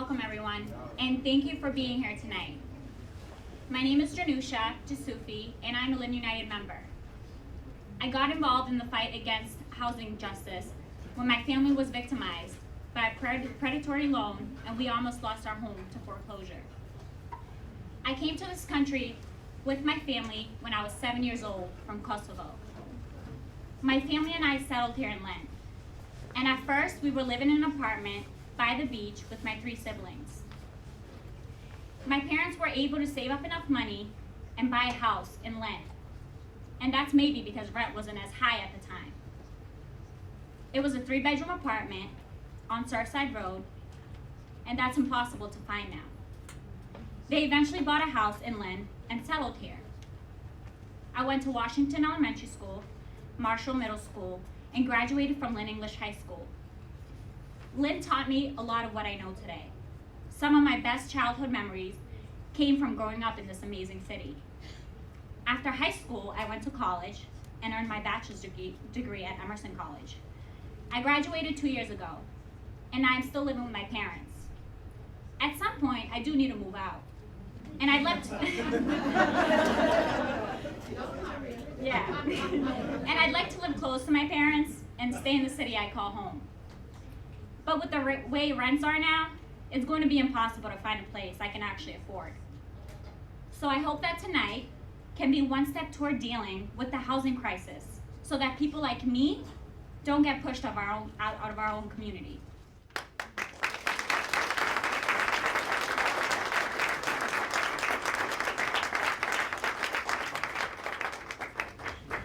Welcome everyone, and thank you for being here tonight. My name is Janusha Jasufi, and I'm a Lynn United member. I got involved in the fight against housing justice when my family was victimized by a predatory loan and we almost lost our home to foreclosure. I came to this country with my family when I was 7 years old from Kosovo. My family and I settled here in Lynn, and at first we were living in an apartment by the beach with my 3 siblings. My parents were able to save up enough money and buy a house in Lynn, and that's maybe because rent wasn't as high at the time. It was a 3-bedroom apartment on Surfside Road, and that's impossible to find now. They eventually bought a house in Lynn and settled here. I went to Washington Elementary School, Marshall Middle School, and graduated from Lynn English High School. Lynn taught me a lot of what I know today. Some of my best childhood memories came from growing up in this amazing city. After high school, I went to college and earned my bachelor's degree at Emerson College. I graduated 2 years ago, and I'm still living with my parents. At some point, I do need to move out. And I'd like to yeah. And I'd like to live close to my parents and stay in the city I call home. But with the way rents are now, it's going to be impossible to find a place I can actually afford. So I hope that tonight can be one step toward dealing with the housing crisis so that people like me don't get pushed out of our own community.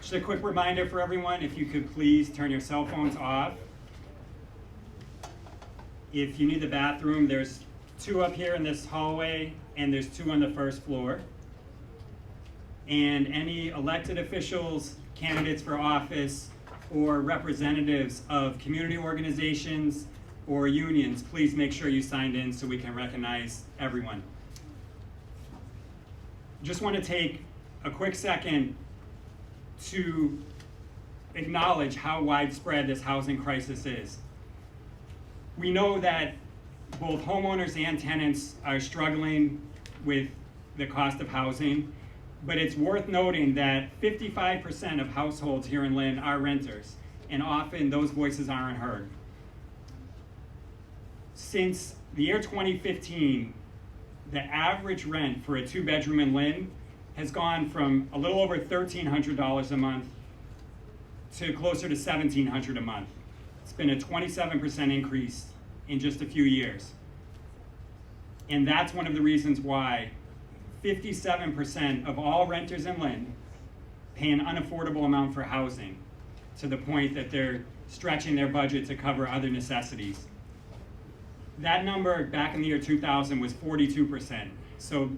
Just a quick reminder for everyone, if you could please turn your cell phones off. If you need the bathroom, there's 2 up here in this hallway, and there's 2 on the first floor. And any elected officials, candidates for office, or representatives of community organizations or unions, please make sure you signed in so we can recognize everyone. Just want to take a quick second to acknowledge how widespread this housing crisis is. We know that both homeowners and tenants are struggling with the cost of housing, but it's worth noting that 55% of households here in Lynn are renters, and often those voices aren't heard. Since the year 2015, the average rent for a 2-bedroom in Lynn has gone from a little over $1,300 a month to closer to $1,700 a month. It's been a 27% increase in just a few years. And that's one of the reasons why 57% of all renters in Lynn pay an unaffordable amount for housing, to the point that they're stretching their budget to cover other necessities. That number back in the year 2000 was 42%. So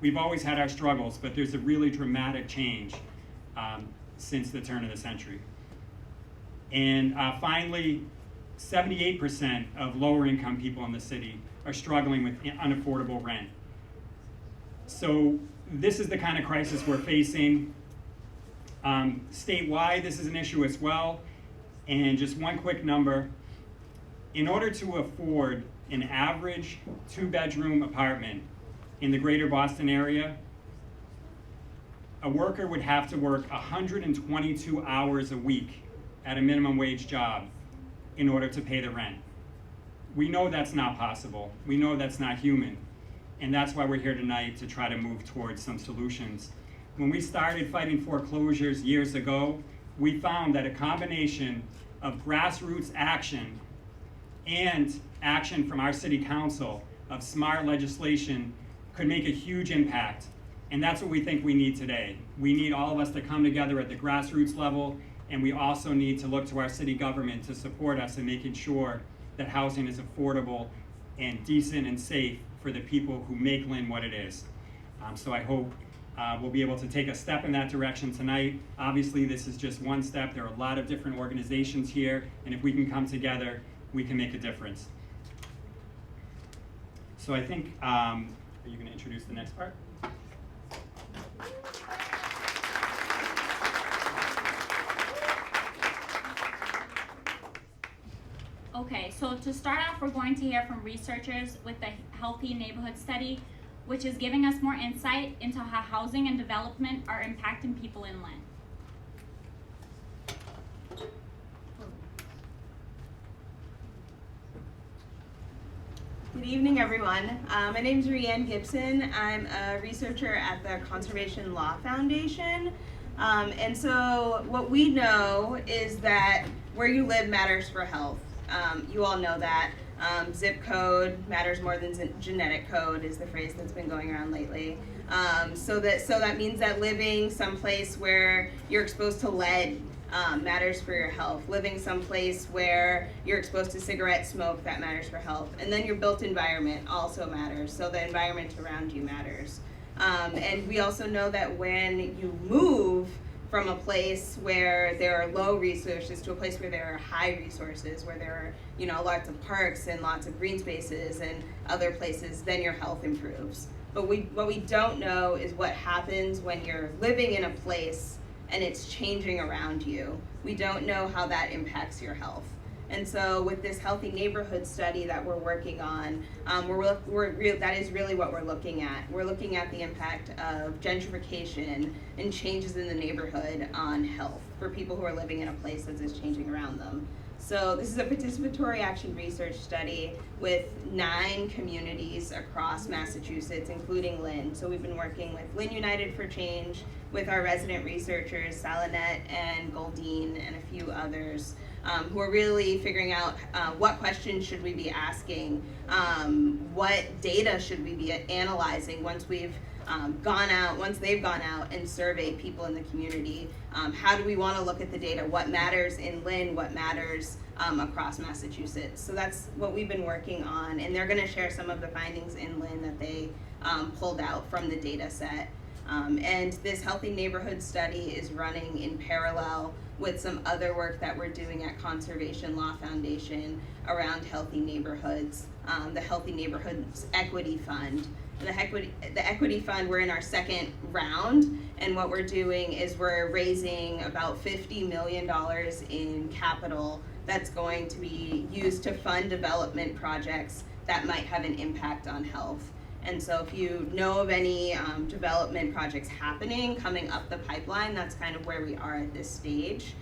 we've always had our struggles, but there's a really dramatic change since the turn of the century. And finally, 78% of lower income people in the city are struggling with unaffordable rent. So this is the kind of crisis we're facing. Statewide, this is an issue as well. And just one quick number, in order to afford an average 2-bedroom apartment in the greater Boston area, a worker would have to work 122 hours a week at a minimum wage job in order to pay the rent. We know that's not possible. We know that's not human. And that's why we're here tonight, to try to move towards some solutions. When we started fighting foreclosures years ago, we found that a combination of grassroots action and action from our city council of smart legislation could make a huge impact. And that's what we think we need today. We need all of us to come together at the grassroots level, and we also need to look to our city government to support us in making sure that housing is affordable and decent and safe for the people who make Lynn what it is. So I hope we'll be able to take a step in that direction tonight. Obviously, this is just one step. There are a lot of different organizations here, and if we can come together, we can make a difference. So I think, are you going to introduce the next part? Okay, so to start off, we're going to hear from researchers with the Healthy Neighborhood Study, which is giving us more insight into how housing and development are impacting people in Lynn. Good evening, everyone. My name is Rianne Gibson. I'm a researcher at the Conservation Law Foundation. And so what we know is that where you live matters for health. You all know that. Zip code matters more than genetic code is the phrase that's been going around lately. So that means that living someplace where you're exposed to lead matters for your health. Living someplace where you're exposed to cigarette smoke, that matters for health. And then your built environment also matters. So the environment around you matters. And we also know that when you move from a place where there are low resources to a place where there are high resources, where there are, lots of parks and lots of green spaces and other places, then your health improves. But what we don't know is what happens when you're living in a place and it's changing around you. We don't know how that impacts your health. And so with this Healthy Neighborhood Study that we're working on, that is really what we're looking at. We're looking at the impact of gentrification and changes in the neighborhood on health for people who are living in a place that is changing around them. So this is a participatory action research study with 9 communities across Massachusetts, including Lynn. So we've been working with Lynn United for Change, with our resident researchers, Salinet and Goldine, and a few others, who are really figuring out what questions should we be asking, what data should we be analyzing once they've gone out and surveyed people in the community. How do we want to look at the data? What matters in Lynn? What matters across Massachusetts? So that's what we've been working on, and they're going to share some of the findings in Lynn that they pulled out from the data set. And this Healthy Neighborhood Study is running in parallel with some other work that we're doing at Conservation Law Foundation around healthy neighborhoods, the Healthy Neighborhoods Equity Fund. The Equity Fund, we're in our second round, and what we're doing is we're raising about $50 million in capital that's going to be used to fund development projects that might have an impact on health. And so if you know of any development projects coming up the pipeline, that's kind of where we are at this stage.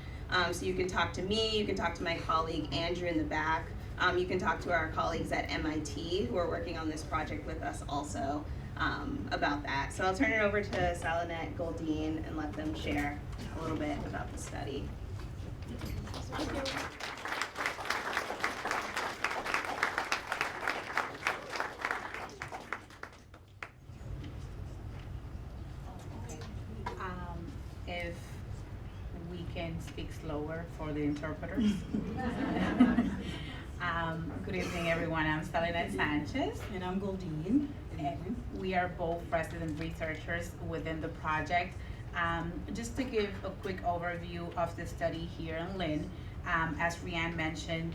So you can talk to me, you can talk to my colleague Andrew in the back, you can talk to our colleagues at MIT who are working on this project with us also about that. So I'll turn it over to Salinet, Goldine, and let them share a little bit about the study. If we can speak slower for the interpreters. Good evening, everyone. I'm Salinet Sanchez. And I'm Goldine. And we are both resident researchers within the project. Just to give a quick overview of the study here in Lynn, as Rianne mentioned,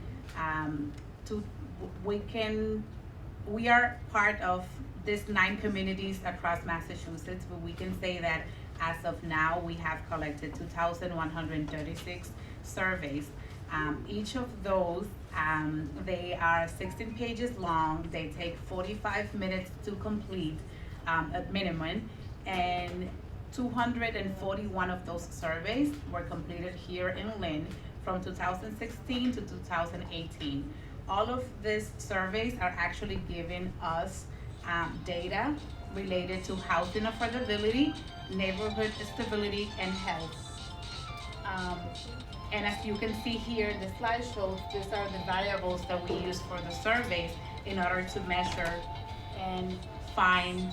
we are part of these 9 communities across Massachusetts, but we can say that as of now, we have collected 2,136 surveys. Each of those, they are 16 pages long. They take 45 minutes to complete at minimum, and 241 of those surveys were completed here in Lynn from 2016 to 2018. All of these surveys are actually giving us data related to housing affordability, neighborhood stability, and health. And as you can see here, the slide shows these are the variables that we use for the surveys in order to measure and find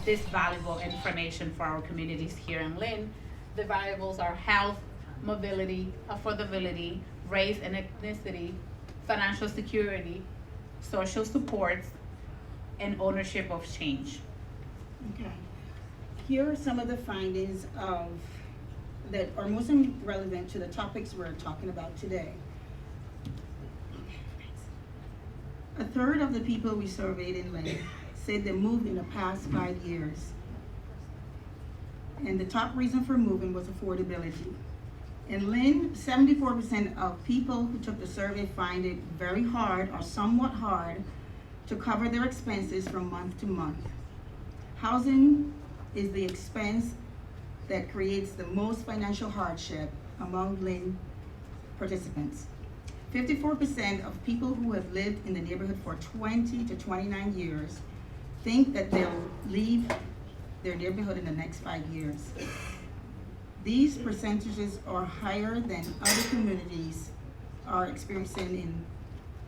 this valuable information for our communities here in Lynn. The variables are health, mobility, affordability, race and ethnicity, financial security, social supports, and ownership of change. Okay. Here are some of the findings that are most relevant to the topics we're talking about today. A third of the people we surveyed in Lynn said they moved in the past 5 years. And the top reason for moving was affordability. In Lynn, 74% of people who took the survey find it very hard or somewhat hard to cover their expenses from month to month. Housing is the expense that creates the most financial hardship among Lynn participants. 54% of people who have lived in the neighborhood for 20 to 29 years think that they'll leave their neighborhood in the next 5 years. These percentages are higher than other communities are experiencing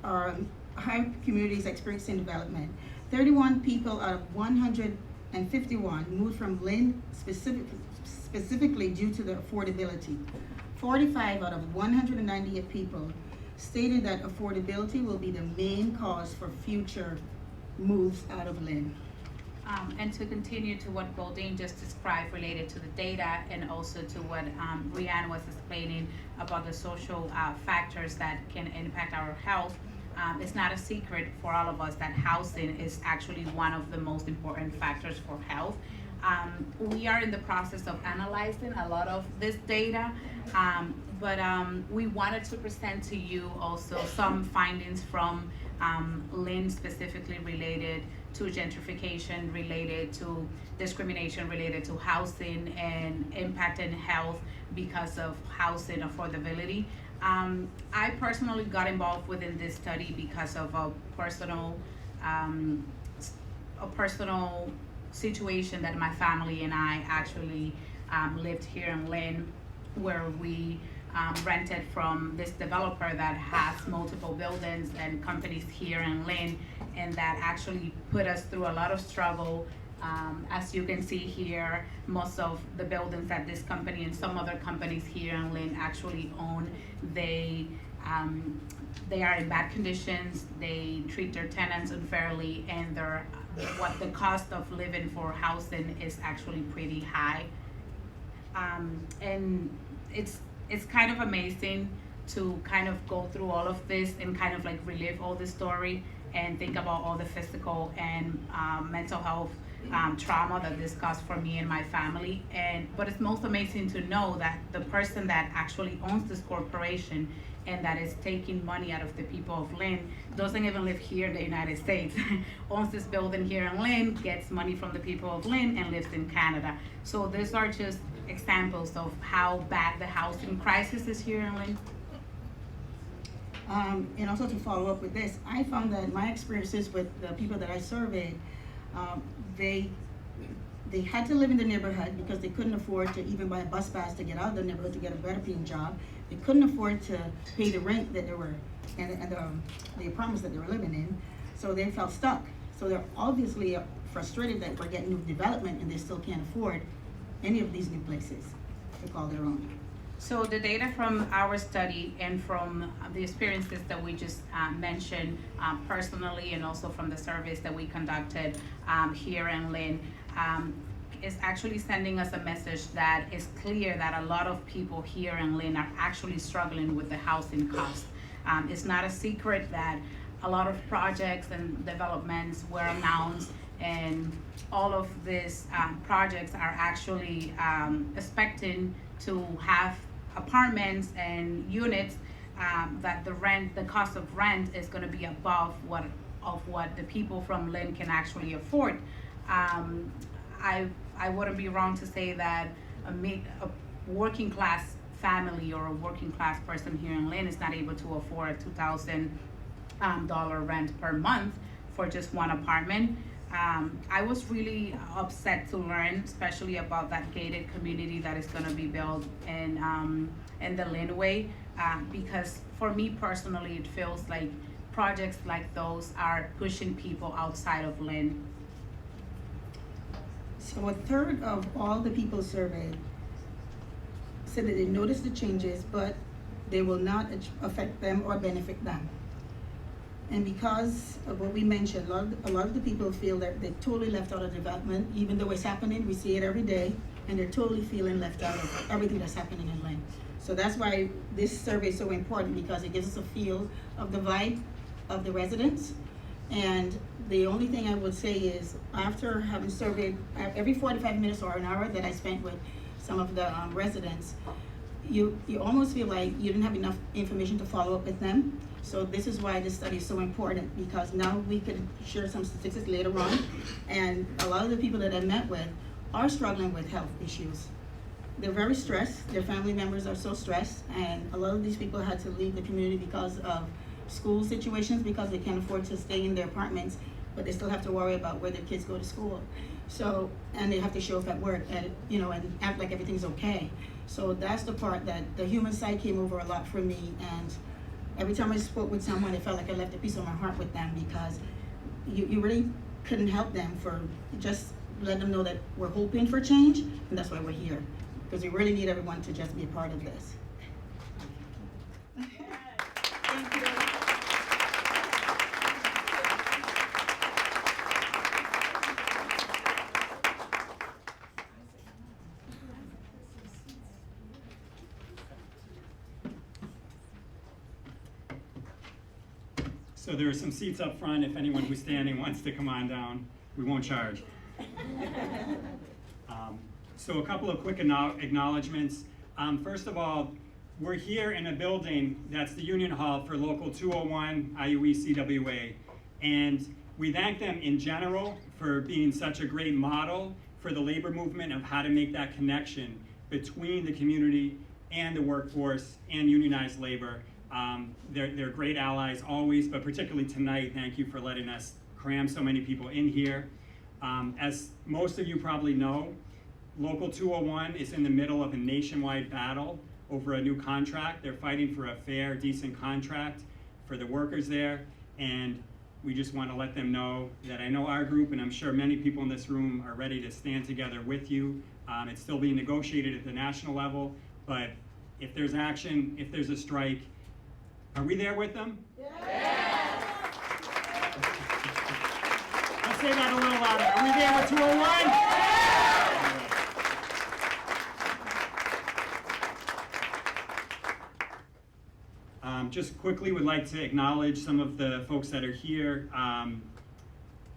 higher communities experiencing development. 31 people out of 151 moved from Lynn specifically due to the affordability. 45 out of 198 people stated that affordability will be the main cause for future moves out of Lynn. And to continue to what Goldine just described related to the data and also to what Rianne was explaining about the social factors that can impact our health, it's not a secret for all of us that housing is actually one of the most important factors for health. We are in the process of analyzing a lot of this data, but we wanted to present to you also some findings from Lynn specifically related to gentrification, related to discrimination, related to housing and impact in health because of housing affordability. I personally got involved within this study because of a personal situation that my family and I actually lived here in Lynn, where we rented from this developer that has multiple buildings and companies here in Lynn, and that actually put us through a lot of struggle. As you can see here, most of the buildings that this company and some other companies here in Lynn actually own, they are in bad conditions, they treat their tenants unfairly, and what the cost of living for housing is actually pretty high. And it's kind of amazing to kind of go through all of this and kind of like relive all the story and think about all the physical and mental health trauma that this caused for me and my family. But it's most amazing to know that the person that actually owns this corporation and that is taking money out of the people of Lynn doesn't even live here in the United States. Owns this building here in Lynn, gets money from the people of Lynn, and lives in Canada. So these are just examples of how bad the housing crisis is here in Lynn. And also to follow up with this, I found that my experiences with the people that I surveyed, they had to live in the neighborhood because they couldn't afford to even buy a bus pass to get out of the neighborhood to get a better paying job. They couldn't afford to pay the rent that they were, and the apartments that they were living in, so they felt stuck. So they're obviously frustrated that we're getting new development and they still can't afford any of these new places to call their own. So the data from our study and from the experiences that we just mentioned personally, and also from the surveys that we conducted here in Lynn, is actually sending us a message that is clear that a lot of people here in Lynn are actually struggling with the housing cost. It's not a secret that a lot of projects and developments were announced, and all of these projects are actually expecting to have apartments and units that the cost of rent is going to be above what the people from Lynn can actually afford. I wouldn't be wrong to say that a working class family or a working class person here in Lynn is not able to afford a $2,000 rent per month for just one apartment. I was really upset to learn, especially about that gated community that is going to be built in the Lynn Way, because for me personally, it feels like projects like those are pushing people outside of Lynn. So a third of all the people surveyed said that they noticed the changes, but they will not affect them or benefit them. And because of what we mentioned, a lot of the people feel that they're totally left out of development, even though it's happening, we see it every day, and they're totally feeling left out of everything that's happening in Lynn. So that's why this survey is so important, because it gives us a feel of the vibe of the residents. And the only thing I would say is, after having surveyed every 45 minutes or an hour that I spent with some of the residents, you almost feel like you didn't have enough information to follow up with them. So this is why this study is so important, because now we could share some statistics later on. And a lot of the people that I met with are struggling with health issues. They're very stressed, their family members are so stressed, and a lot of these people had to leave the community because of school situations, because they can't afford to stay in their apartments, but they still have to worry about where their kids go to school. So, and they have to show up at work and, and act like everything's okay. So that's the part that the human side came over a lot for me, and every time I spoke with someone, it felt like I left a piece of my heart with them, because you really couldn't help them for just let them know that we're hoping for change, and that's why we're here, because we really need everyone to just be a part of this. Thank you. So there are some seats up front if anyone who's standing wants to come on down. We won't charge. So a couple of quick acknowledgements. First of all, we're here in a building that's the Union Hall for Local 201 IUE CWA. And we thank them in general for being such a great model for the labor movement of how to make that connection between the community and the workforce and unionized labor. They're great allies always, but particularly tonight, thank you for letting us cram so many people in here. As most of you probably know, Local 201 is in the middle of a nationwide battle over a new contract. They're fighting for a fair, decent contract for the workers there, and we just want to let them know that I know our group, and I'm sure many people in this room, are ready to stand together with you. It's still being negotiated at the national level, but if there's action, if there's a strike, are we there with them? Yes! Let's say that a little louder. Are we there with 201? Yes! Just quickly would like to acknowledge some of the folks that are here,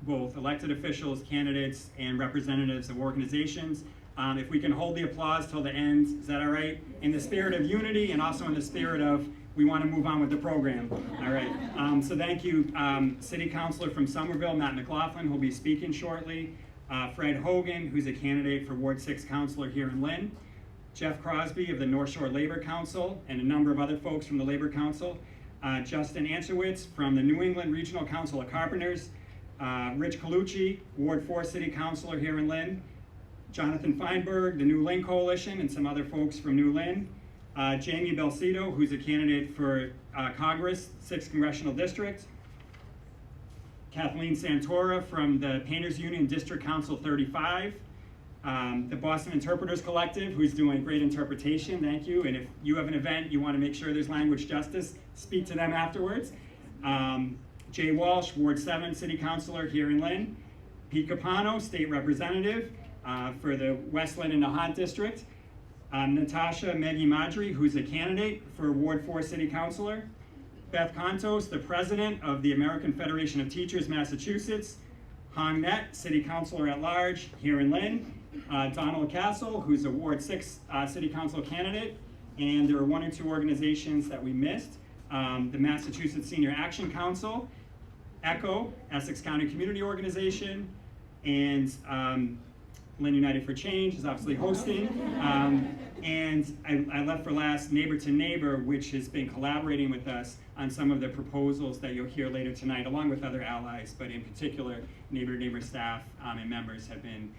both elected officials, candidates, and representatives of organizations. If we can hold the applause till the end, is that all right? In the spirit of unity and also in the spirit of we want to move on with the program. All right. So thank you, City Councilor from Somerville, Matt McLaughlin, who'll be speaking shortly. Fred Hogan, who's a candidate for Ward 6 Councilor here in Lynn. Jeff Crosby of the North Shore Labor Council, and a number of other folks from the Labor Council. Justin Anserwitz from the New England Regional Council of Carpenters. Rich Colucci, Ward 4 City Councilor here in Lynn. Jonathan Feinberg, the New Lynn Coalition, and some other folks from New Lynn. Jamie Belcito, who's a candidate for Congress, 6th Congressional District. Kathleen Santora from the Painters Union District Council 35. The Boston Interpreters Collective, who's doing great interpretation, thank you. And if you have an event, you want to make sure there's language justice, speak to them afterwards. Jay Walsh, Ward 7 City Councilor here in Lynn. Pete Capano, State Representative for the Westland and Nahant District. Natasha Maggie Madri, who's a candidate for Ward 4 City Councilor. Beth Contos, the President of the American Federation of Teachers, Massachusetts. Hong Net, City Councilor at Large here in Lynn. Donald Castle, who's a Ward 6 City Council candidate. And there are one or two organizations that we missed. The Massachusetts Senior Action Council, ECHO, Essex County Community Organization, and Lynn United for Change is obviously hosting. And I left for last Neighbor to Neighbor, which has been collaborating with us on some of the proposals that you'll hear later tonight, along with other allies, but in particular, Neighbor to Neighbor staff and members have been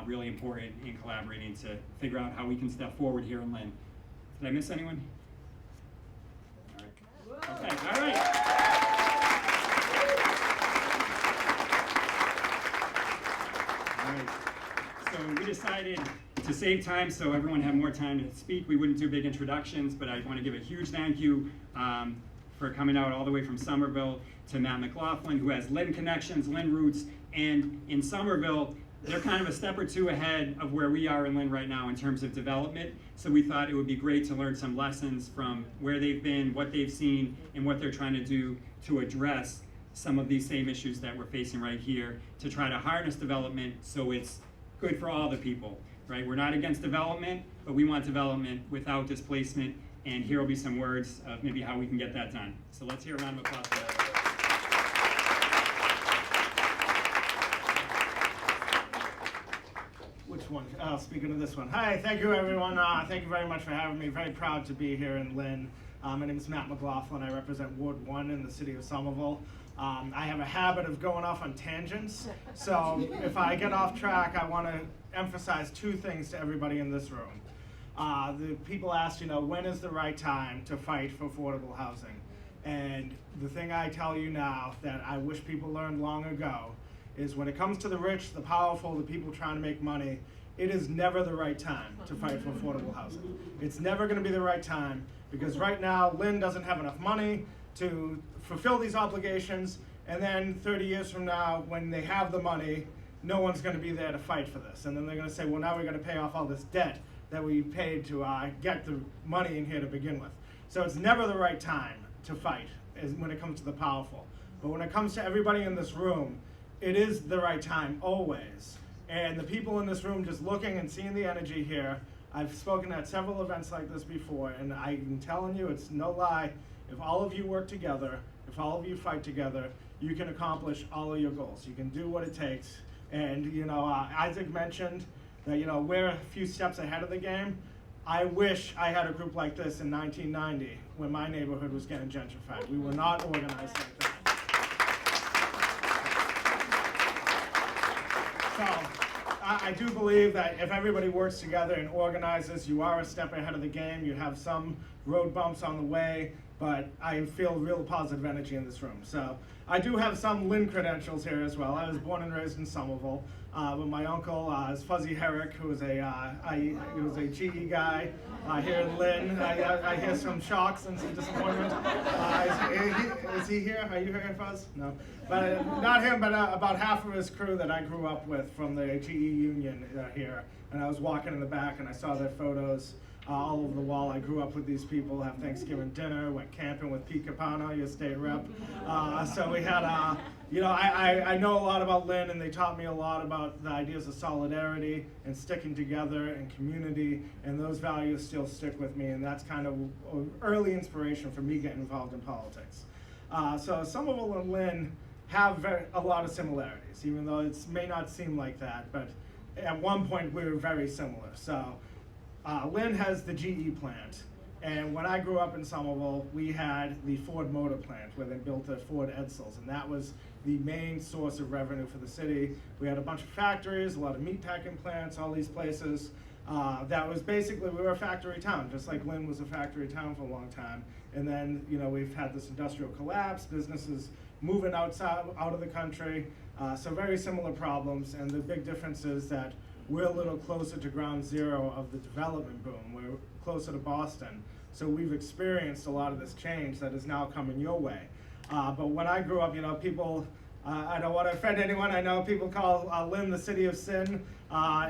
really important in collaborating to figure out how we can step forward here in Lynn. Did I miss anyone? All right. Okay, all right. All right. So we decided to save time so everyone had more time to speak. We wouldn't do big introductions, but I want to give a huge thank you for coming out all the way from Somerville to Matt McLaughlin, who has Lynn connections, Lynn roots, and in Somerville, they're kind of a step or two ahead of where we are in Lynn right now in terms of development. So we thought it would be great to learn some lessons from where they've been, what they've seen, and what they're trying to do to address some of these same issues that we're facing right here, to try to harness development so it's good for all the people, right? We're not against development, but we want development without displacement, and here will be some words of maybe how we can get that done. So let's hear a round of applause for that. Which one? Speaking of this one. Hi, thank you everyone. Thank you very much for having me. Very proud to be here in Lynn. My name is Matt McLaughlin. I represent Ward 1 in the city of Somerville. I have a habit of going off on tangents, so if I get off track, I want to emphasize two things to everybody in this room. The people asked, when is the right time to fight for affordable housing? And the thing I tell you now that I wish people learned long ago is when it comes to the rich, the powerful, the people trying to make money, it is never the right time to fight for affordable housing. It's never going to be the right time because right now Lynn doesn't have enough money to fulfill these obligations, and then 30 years from now, when they have the money, no one's going to be there to fight for this. And then they're going to say, well, now we're going to pay off all this debt that we paid to get the money in here to begin with. So it's never the right time to fight when it comes to the powerful. But when it comes to everybody in this room, it is the right time always. And the people in this room just looking and seeing the energy here, I've spoken at several events like this before, and I'm telling you, it's no lie, if all of you work together, if all of you fight together, you can accomplish all of your goals. You can do what it takes. And Isaac mentioned that we're a few steps ahead of the game. I wish I had a group like this in 1990 when my neighborhood was getting gentrified. We were not organized like that. So I do believe that if everybody works together and organizes, you are a step ahead of the game. You have some road bumps on the way, but I feel real positive energy in this room. So I do have some Lynn credentials here as well. I was born and raised in Somerville, but my uncle is Fuzzy Herrick, who was he was a GE guy here in Lynn. I hear some shocks and some disappointment. Is he here? Are you here, Fuzz? No, but not him. But about half of his crew that I grew up with from the GE union here. And I was walking in the back and I saw their photos all over the wall. I grew up with these people, have Thanksgiving dinner, went camping with Pete Capano, your state rep. So we had, I know a lot about Lynn, and they taught me a lot about the ideas of solidarity and sticking together and community, and those values still stick with me, and that's kind of early inspiration for me getting involved in politics. So Somerville and Lynn have a lot of similarities, even though it may not seem like that, but at one point we were very similar. So Lynn has the GE plant, and when I grew up in Somerville, we had the Ford Motor plant where they built the Ford Edsels, and that was the main source of revenue for the city. We had a bunch of factories, a lot of meat packing plants, all these places. That was basically, we were a factory town, just like Lynn was a factory town for a long time. And then, we've had this industrial collapse, businesses moving out of the country, so very similar problems, and the big difference is that we're a little closer to ground zero of the development boom. We're closer to Boston. So we've experienced a lot of this change that is now coming your way. But when I grew up, people, I don't want to offend anyone. I know people call Lynn the city of sin.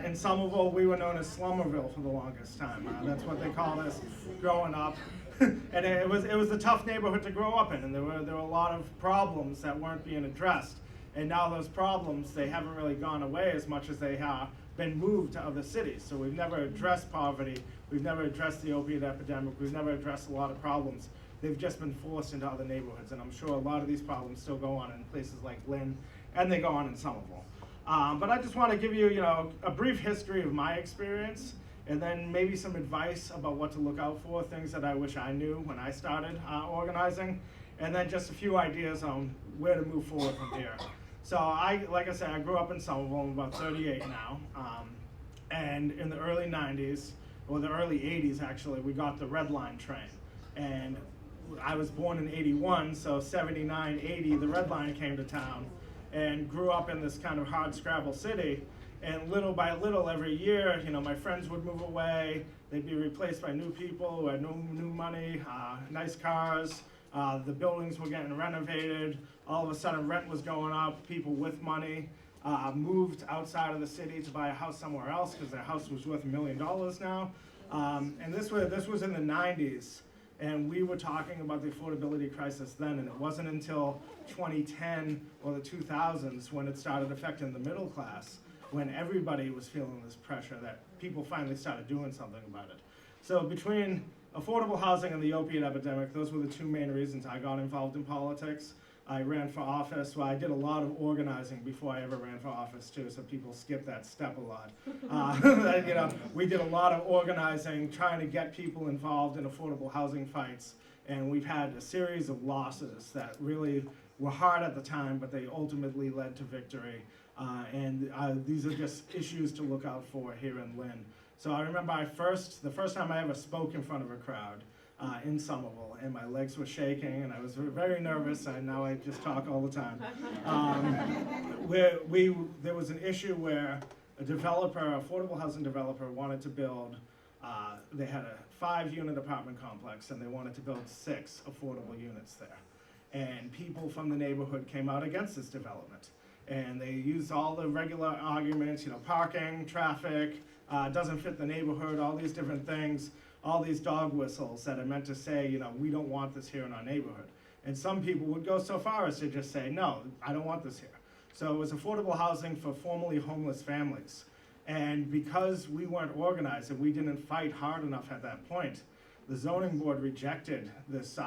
In Somerville, we were known as Slummerville for the longest time. That's what they called us growing up. And it was a tough neighborhood to grow up in, and there were a lot of problems that weren't being addressed. And now those problems, they haven't really gone away as much as they have been moved to other cities. So we've never addressed poverty, we've never addressed the opiate epidemic, we've never addressed a lot of problems. They've just been forced into other neighborhoods, and I'm sure a lot of these problems still go on in places like Lynn, and they go on in Somerville. But I just want to give you, a brief history of my experience, and then maybe some advice about what to look out for, things that I wish I knew when I started organizing, and then just a few ideas on where to move forward from here. So like I said, I grew up in Somerville. I'm about 38 now. And in the early 90s, or the early 80s actually, we got the Red Line train. And I was born in 81, so 79, 80, the Red Line came to town, and grew up in this kind of hard scrabble city. And little by little, every year, my friends would move away. They'd be replaced by new people who had new money, nice cars. The buildings were getting renovated. All of a sudden, rent was going up. People with money moved outside of the city to buy a house somewhere else because their house was worth $1 million now. And this was in the 90s, and we were talking about the affordability crisis then, and it wasn't until 2010 or the 2000s when it started affecting the middle class. when everybody was feeling this pressure that people finally started doing something about it. So between affordable housing and the opiate epidemic, those were the two main reasons I got involved in politics. I ran for office. Well, I did a lot of organizing before I ever ran for office too, so people skip that step a lot. We did a lot of organizing, trying to get people involved in affordable housing fights, and we've had a series of losses that really were hard at the time, but they ultimately led to victory. These are just issues to look out for here in Lynn. So I remember the first time I ever spoke in front of a crowd in Somerville, and my legs were shaking, and I was very nervous, and now I just talk all the time. There was an issue where a affordable housing developer wanted to build, they had a 5-unit apartment complex, and they wanted to build 6 affordable units there. And people from the neighborhood came out against this development. And they used all the regular arguments, parking, traffic, doesn't fit the neighborhood, all these different things, all these dog whistles that are meant to say, we don't want this here in our neighborhood. And some people would go so far as to just say, no, I don't want this here. So it was affordable housing for formerly homeless families. And because we weren't organized and we didn't fight hard enough at that point, the zoning board rejected this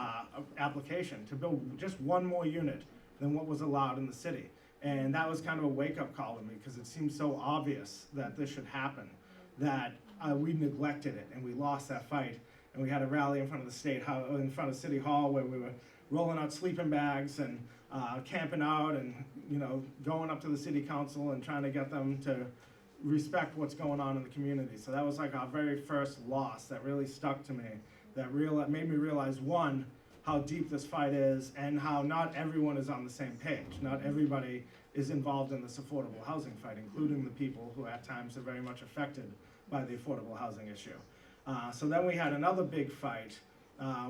application to build just 1 more unit than what was allowed in the city. And that was kind of a wake-up call to me, because it seemed so obvious that this should happen that we neglected it and we lost that fight. And we had a rally in front of in front of City Hall, where we were rolling out sleeping bags and camping out and going up to the city council and trying to get them to respect what's going on in the community. So that was like our very first loss that really stuck to me, that made me realize, one, how deep this fight is, and how not everyone is on the same page. Not everybody is involved in this affordable housing fight, including the people who at times are very much affected by the affordable housing issue. So then we had another big fight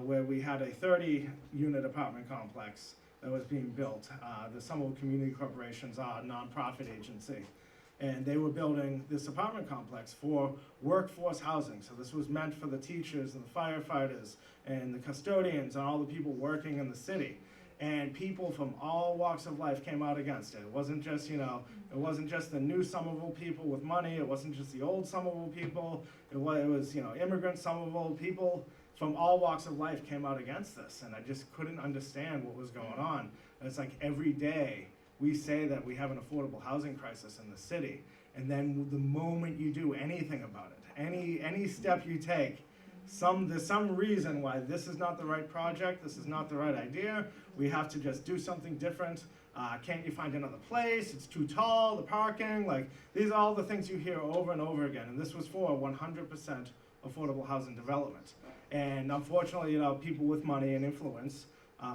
where we had a 30-unit apartment complex that was being built. The Somerville Community Corporation's nonprofit agency. And they were building this apartment complex for workforce housing. So this was meant for the teachers and the firefighters and the custodians and all the people working in the city. And people from all walks of life came out against it. It wasn't just, it wasn't just the new Somerville people with money. It wasn't just the old Somerville people. It was immigrant Somerville people from all walks of life came out against this. And I just couldn't understand what was going on. And it's like every day, we say that we have an affordable housing crisis in the city, and then the moment you do anything about it, any step you take, there's some reason why this is not the right project, this is not the right idea, we have to just do something different. Can't you find another place? It's too tall, the parking, these are all the things you hear over and over again, and this was for 100% affordable housing development. And unfortunately, people with money and influence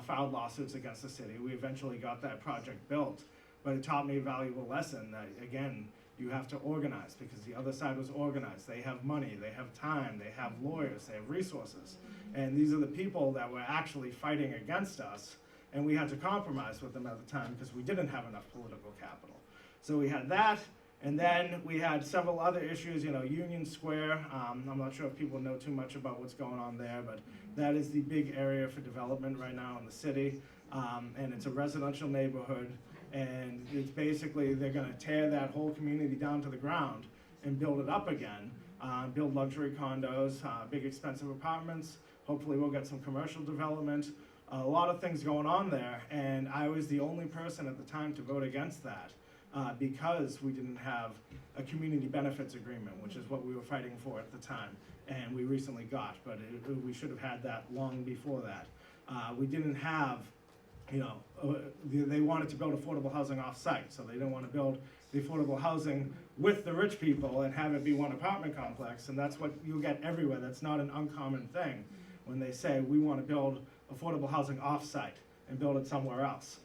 filed lawsuits against the city. We eventually got that project built, but it taught me a valuable lesson that, again, you have to organize, because the other side was organized. They have money, they have time, they have lawyers, they have resources. And these are the people that were actually fighting against us, and we had to compromise with them at the time because we didn't have enough political capital. So we had that, and then we had several other issues, Union Square. I'm not sure if people know too much about what's going on there, but that is the big area for development right now in the city. And it's a residential neighborhood, and it's basically, they're gonna tear that whole community down to the ground and build it up again, build luxury condos, big expensive apartments. Hopefully we'll get some commercial development. A lot of things going on there, and I was the only person at the time to vote against that. Because we didn't have a community benefits agreement, which is what we were fighting for at the time, and we recently got, but we should have had that long before that. We didn't have, they wanted to build affordable housing off-site, so they didn't want to build the affordable housing with the rich people and have it be one apartment complex, and that's what you'll get everywhere. That's not an uncommon thing when they say we want to build affordable housing off-site and build it somewhere else.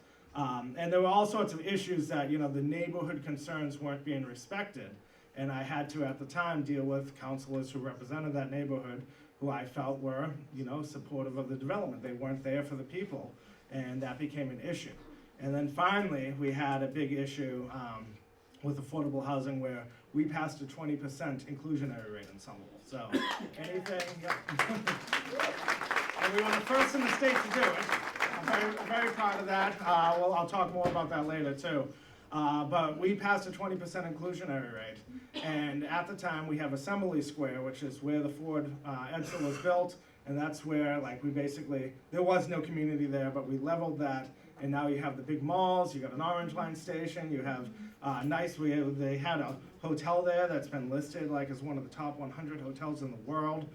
And there were all sorts of issues that, the neighborhood concerns weren't being respected. And I had to, at the time, deal with councilors who represented that neighborhood, who I felt were, supportive of the development. They weren't there for the people, and that became an issue. And then finally, we had a big issue with affordable housing where we passed a 20% inclusionary rate in Somerville. So anything, and we were the first in the state to do it. I'm very proud of that. I'll talk more about that later too. But we passed a 20% inclusionary rate. And at the time, we have Assembly Square, which is where the Ford Edsel was built. And that's where, like, we basically, there was no community there, but we leveled that. And now you have the big malls, you got an Orange Line station, you have they had a hotel there that's been listed like as one of the top 100 hotels in the world.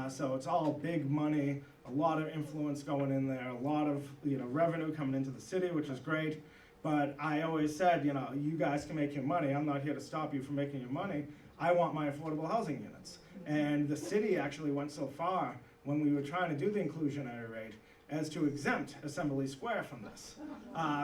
So it's all big money, a lot of influence going in there, a lot of revenue coming into the city, which is great. But I always said, you guys can make your money. I'm not here to stop you from making your money. I want my affordable housing units. And the city actually went so far when we were trying to do the inclusionary rate as to exempt Assembly Square from this.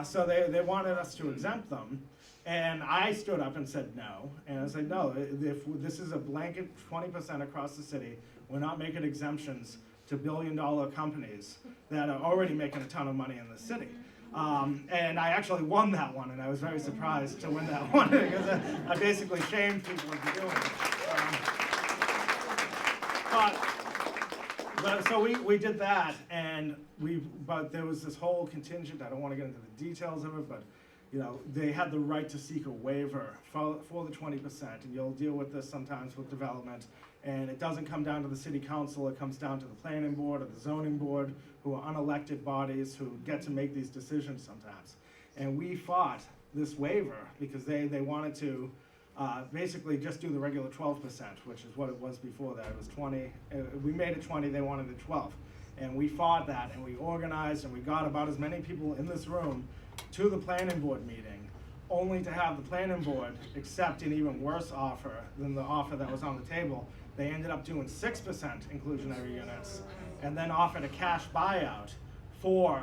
So they wanted us to exempt them. And I stood up and said no. And I said, no, if this is a blanket 20% across the city, we're not making exemptions to billion-dollar companies that are already making a ton of money in the city. And I actually won that one, and I was very surprised to win that one because I basically shamed people into doing it. But so we did that, and but there was this whole contingent. I don't want to get into the details of it, but they had the right to seek a waiver for the 20%, and you'll deal with this sometimes with development. And it doesn't come down to the city council, it comes down to the planning board or the zoning board, who are unelected bodies who get to make these decisions sometimes. And we fought this waiver because they wanted to basically just do the regular 12%, which is what it was before that. It was 20, we made it 20, they wanted it 12. And we fought that, and we organized, and we got about as many people in this room to the planning board meeting, only to have the planning board accept an even worse offer than the offer that was on the table. They ended up doing 6% inclusionary units, and then offered a cash buyout for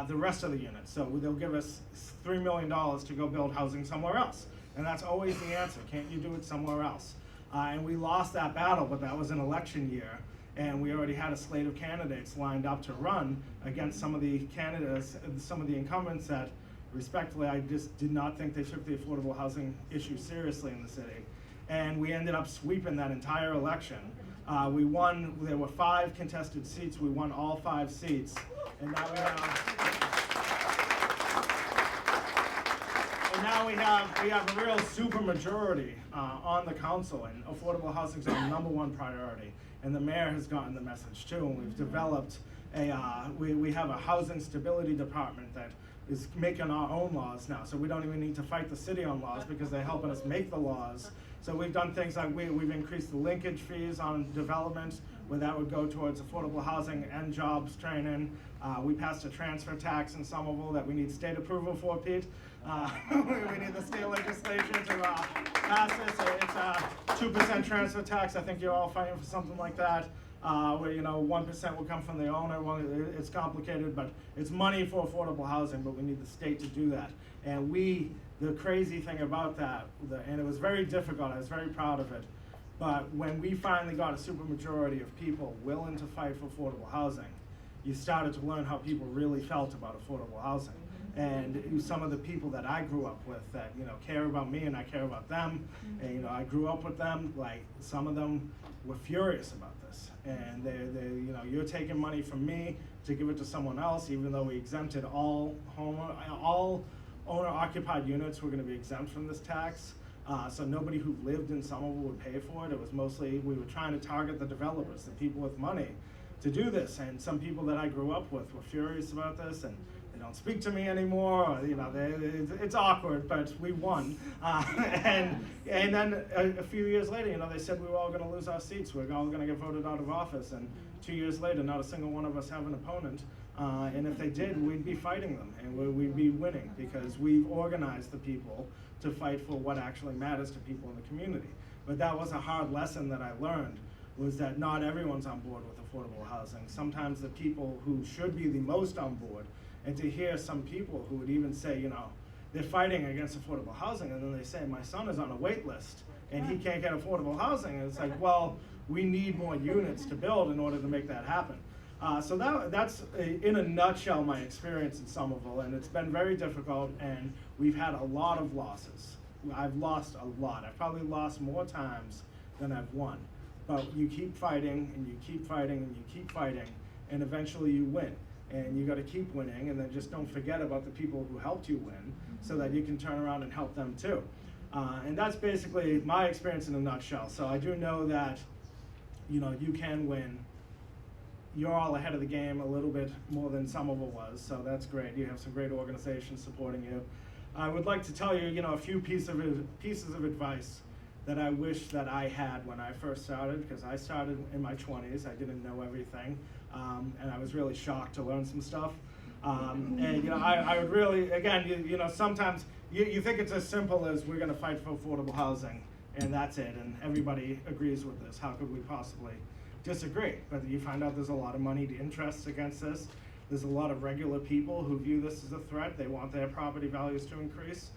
the rest of the units. So they'll give us $3 million to go build housing somewhere else. And that's always the answer. Can't you do it somewhere else? And we lost that battle, but that was an election year. And we already had a slate of candidates lined up to run against some of the candidates, some of the incumbents that, respectfully, I just did not think they took the affordable housing issue seriously in the city. And we ended up sweeping that entire election. We won, there were 5 contested seats, we won all 5 seats. And now we have a real super majority on the council, and affordable housing is our #1 priority. And the mayor has gotten the message too, and we've developed we have a housing stability department that is making our own laws now. So we don't even need to fight the city on laws because they're helping us make the laws. So we've done things like we've increased the linkage fees on development, where that would go towards affordable housing and jobs training. We passed a transfer tax in Somerville that we need state approval for, Pete. We need the state legislation to pass this. It's a 2% transfer tax. I think you're all fighting for something like that. Where 1% will come from the owner. Well, it's complicated, but it's money for affordable housing, but we need the state to do that. And the crazy thing about that, and it was very difficult, I was very proud of it, but when we finally got a supermajority of people willing to fight for affordable housing, you started to learn how people really felt about affordable housing. And some of the people that I grew up with that care about me and I care about them, and I grew up with them, like some of them were furious about this. And they you're taking money from me to give it to someone else, even though we exempted all owner-occupied units were going to be exempt from this tax. So nobody who lived in Somerville would pay for it. It was mostly, we were trying to target the developers, the people with money, to do this. And some people that I grew up with were furious about this, and they don't speak to me anymore. It's awkward, but we won. And then a few years later, they said we were all going to lose our seats. We're all going to get voted out of office. And 2 years later, not a single one of us have an opponent. And if they did, we'd be fighting them, and we'd be winning, because we've organized the people to fight for what actually matters to people in the community. But that was a hard lesson that I learned, was that not everyone's on board with affordable housing. Sometimes the people who should be the most on board, and to hear some people who would even say, they're fighting against affordable housing, and then they say, my son is on a wait list and he can't get affordable housing. And it's like, well, we need more units to build in order to make that happen. So that's in a nutshell my experience in Somerville, and it's been very difficult, and we've had a lot of losses. I've lost a lot. I've probably lost more times than I've won. But you keep fighting, and you keep fighting, and you keep fighting, and eventually you win. And you got to keep winning, and then just don't forget about the people who helped you win, so that you can turn around and help them too. And that's basically my experience in a nutshell. So I do know that, you know, you can win. You're all ahead of the game a little bit more than Somerville was, so that's great. You have some great organizations supporting you. I would like to tell you, you know, a few pieces of advice that I wish that I had when I first started, because I started in my 20s. I didn't know everything, and I was really shocked to learn some stuff. And you know, I would really, again, you know, sometimes you think it's as simple as we're going to fight for affordable housing, and that's it, and everybody agrees with this. How could we possibly disagree? But you find out there's a lot of moneyed interests against this. There's a lot of regular people who view this as a threat. They want their property values to increase,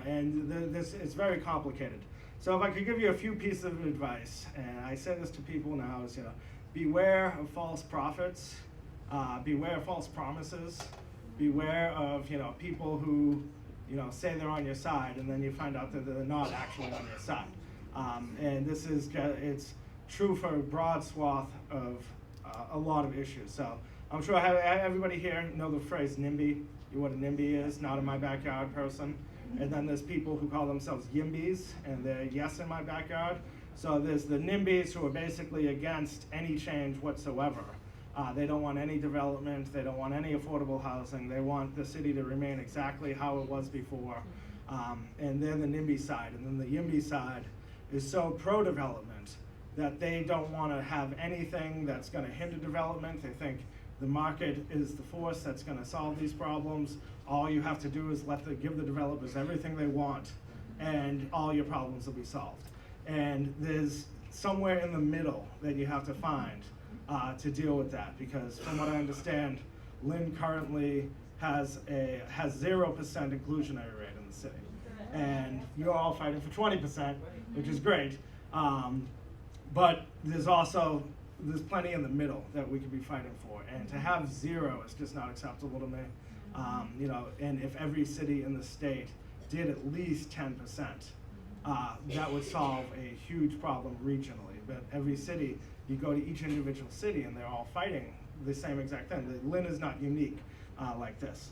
and this it's very complicated. So if I could give you a few pieces of advice, and I say this to people now, is, you know, beware of false prophets, beware of false promises, beware of, you know, people who, you know, say they're on your side, and then you find out that they're not actually on your side. And this is it's true for a broad swath of a lot of issues. So I'm sure everybody here know the phrase NIMBY. You know what a NIMBY is? Not in my backyard person. And then there's people who call themselves YIMBYs, and they're yes in my backyard. So there's the NIMBYs who are basically against any change whatsoever. They don't want any development. They don't want any affordable housing. They want the city to remain exactly how it was before. And they're the NIMBY side. And then the YIMBY side is so pro-development that they don't want to have anything that's going to hinder development. They think the market is the force that's going to solve these problems. All you have to do is give the developers everything they want, and all your problems will be solved. And there's somewhere in the middle that you have to find to deal with that, because from what I understand, Lynn currently has 0% inclusionary rate in the city, and you're all fighting for 20%, which is great. But there's plenty in the middle that we could be fighting for, and to have 0 is just not acceptable to me. You know, and if every city in the state did at least 10%, that would solve a huge problem regionally. But every city, you go to each individual city, and they're all fighting the same exact thing. Lynn is not unique like this.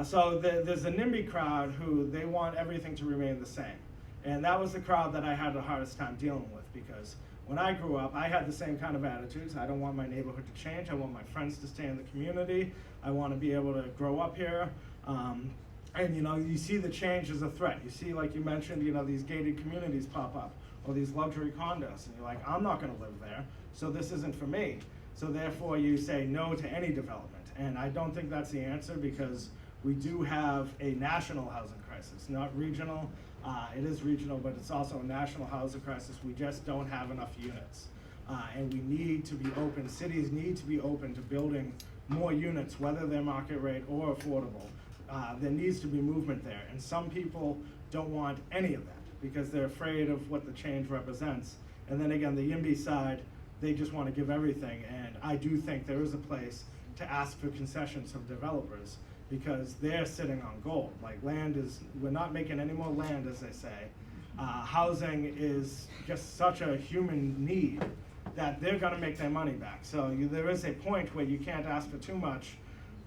So there's the NIMBY crowd who they want everything to remain the same, and that was the crowd that I had the hardest time dealing with, because when I grew up, I had the same kind of attitudes. I don't want my neighborhood to change. I want my friends to stay in the community. I want to be able to grow up here. And you know, you see the change as a threat. You see, like you mentioned, you know, these gated communities pop up, or these luxury condos, and you're like, I'm not going to live there, so this isn't for me. So therefore, you say no to any development. And I don't think that's the answer, because we do have a national housing crisis, not regional. It is regional, but it's also a national housing crisis. We just don't have enough units. And we need to be open, cities need to be open to building more units, whether they're market rate or affordable. There needs to be movement there. And some people don't want any of that because they're afraid of what the change represents. And then again, the YIMBY side, they just want to give everything. And I do think there is a place to ask for concessions of developers, because they're sitting on gold. Like, we're not making any more land, as they say. Housing is just such a human need that they're gonna make their money back. So there is a point where you can't ask for too much,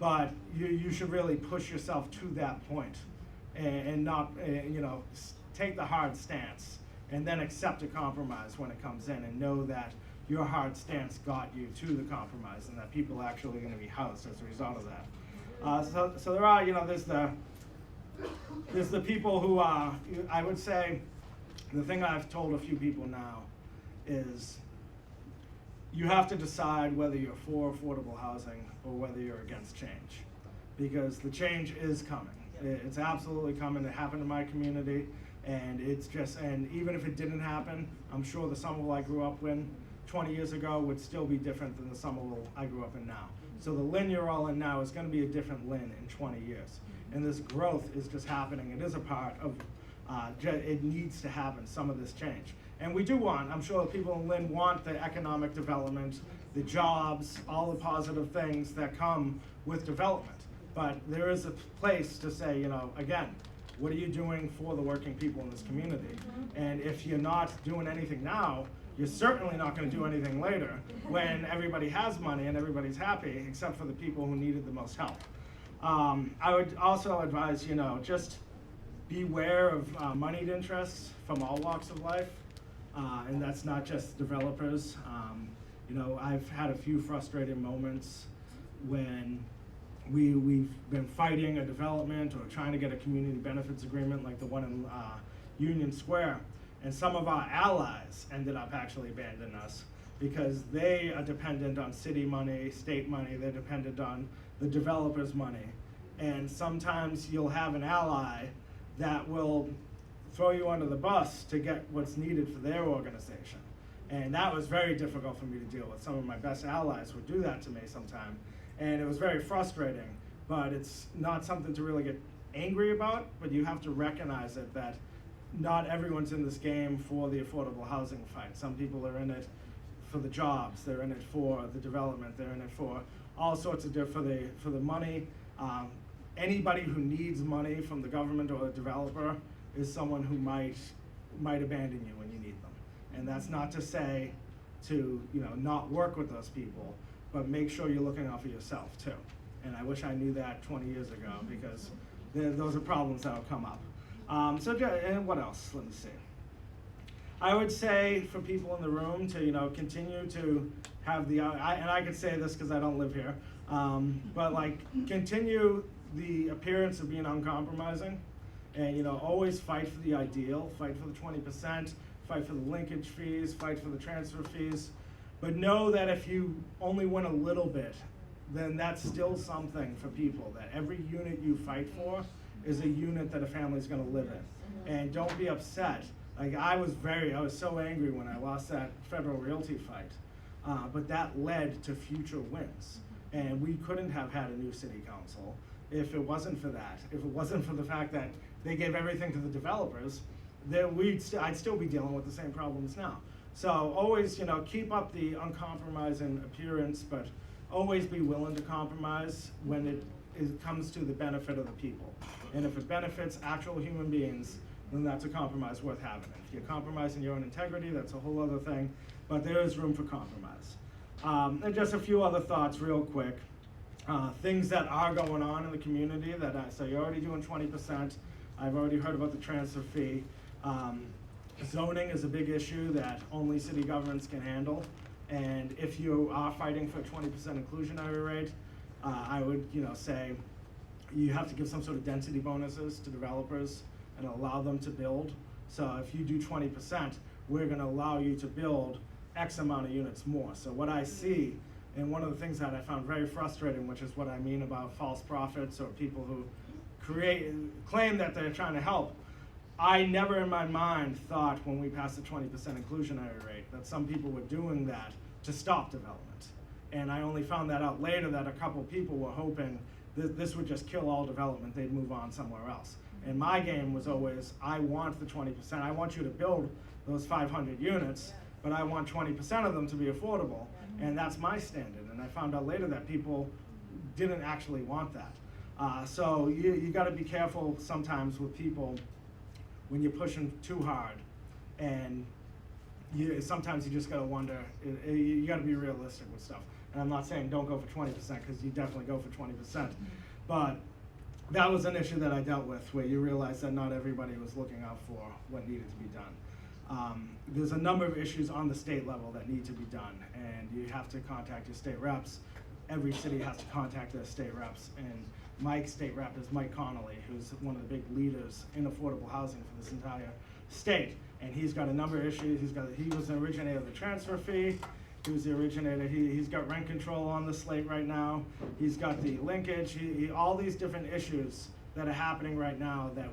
but you should really push yourself to that point, and not, you know, take the hard stance, and then accept a compromise when it comes in, and know that your hard stance got you to the compromise, and that people are actually gonna be housed as a result of that. So there are, you know, there's the people who are, I would say, the thing I've told a few people now is you have to decide whether you're for affordable housing or whether you're against change, because the change is coming. It's absolutely coming. It happened in my community, and and even if it didn't happen, I'm sure the Somerville I grew up in 20 years ago would still be different than the Somerville I grew up in now. So the Lynn you're all in now is going to be a different Lynn in 20 years. And this growth is just happening. It is a part of, it needs to happen, some of this change. And we do want, I'm sure people in Lynn want the economic development, the jobs, all the positive things that come with development. But there is a place to say, you know, again, What are you doing for the working people in this community? And if you're not doing anything now, you're certainly not going to do anything later when everybody has money and everybody's happy, except for the people who needed the most help. I would also advise, just beware of moneyed interests from all walks of life, and that's not just developers. I've had a few frustrating moments when we've been fighting a development or trying to get a community benefits agreement like the one in Union Square, and some of our allies ended up actually abandoning us because they are dependent on city money, state money, they're dependent on the developer's money. And sometimes you'll have an ally that will throw you under the bus to get what's needed for their organization. And that was very difficult for me to deal with. Some of my best allies would do that to me sometime. And it was very frustrating, but it's not something to really get angry about, but you have to recognize it that not everyone's in this game for the affordable housing fight. Some people are in it for the jobs, they're in it for the development, they're in it for all sorts of for the money. Anybody who needs money from the government or a developer is someone who might abandon you when you need them. And that's not to say to not work with those people, but make sure you're looking out for yourself too. And I wish I knew that 20 years ago, because those are problems that'll come up. And what else? Let me see. I would say for people in the room to continue to have and I could say this because I don't live here, but continue the appearance of being uncompromising, and always fight for the ideal, fight for the 20%, fight for the linkage fees, fight for the transfer fees, but know that if you only win a little bit, then that's still something for people, that every unit you fight for is a unit that a family's going to live in. And don't be upset. I was so angry when I lost that federal realty fight, but that led to future wins. And we couldn't have had a new city council if it wasn't for that. If it wasn't for the fact that they gave everything to the developers, I'd still be dealing with the same problems now. So always, keep up the uncompromising appearance, but always be willing to compromise when it comes to the benefit of the people. And if it benefits actual human beings, then that's a compromise worth having. If you're compromising your own integrity, that's a whole other thing, but there is room for compromise. And just a few other thoughts real quick. Things that are going on in the community so you're already doing 20%. I've already heard about the transfer fee. Zoning is a big issue that only city governments can handle. And if you are fighting for a 20% inclusionary rate, I would say you have to give some sort of density bonuses to developers and allow them to build. So if you do 20%, we're going to allow you to build X amount of units more. So what I see, and one of the things that I found very frustrating, which is what I mean about false prophets or people who claim that they're trying to help, I never in my mind thought when we passed the 20% inclusionary rate that some people were doing that to stop development. And I only found that out later, that a couple people were hoping that this would just kill all development, they'd move on somewhere else. And my game was always, I want the 20%, I want you to build those 500 units, but I want 20% of them to be affordable, and that's my standard. And I found out later that people didn't actually want that. So you gotta be careful sometimes with people when you're pushing too hard, and sometimes you just gotta wonder, you gotta be realistic with stuff. And I'm not saying don't go for 20%, because you definitely go for 20%, but that was an issue that I dealt with, where you realize that not everybody was looking out for what needed to be done. There's a number of issues on the state level that need to be done, and you have to contact your state reps. Every city has to contact their state reps, and Mike's state rep is Mike Connolly, who's one of the big leaders in affordable housing for this entire state. And he's got a number of issues. He was the originator of the transfer fee. He was the originator. He's got rent control on the slate right now. He's got the linkage. All these different issues that are happening right now that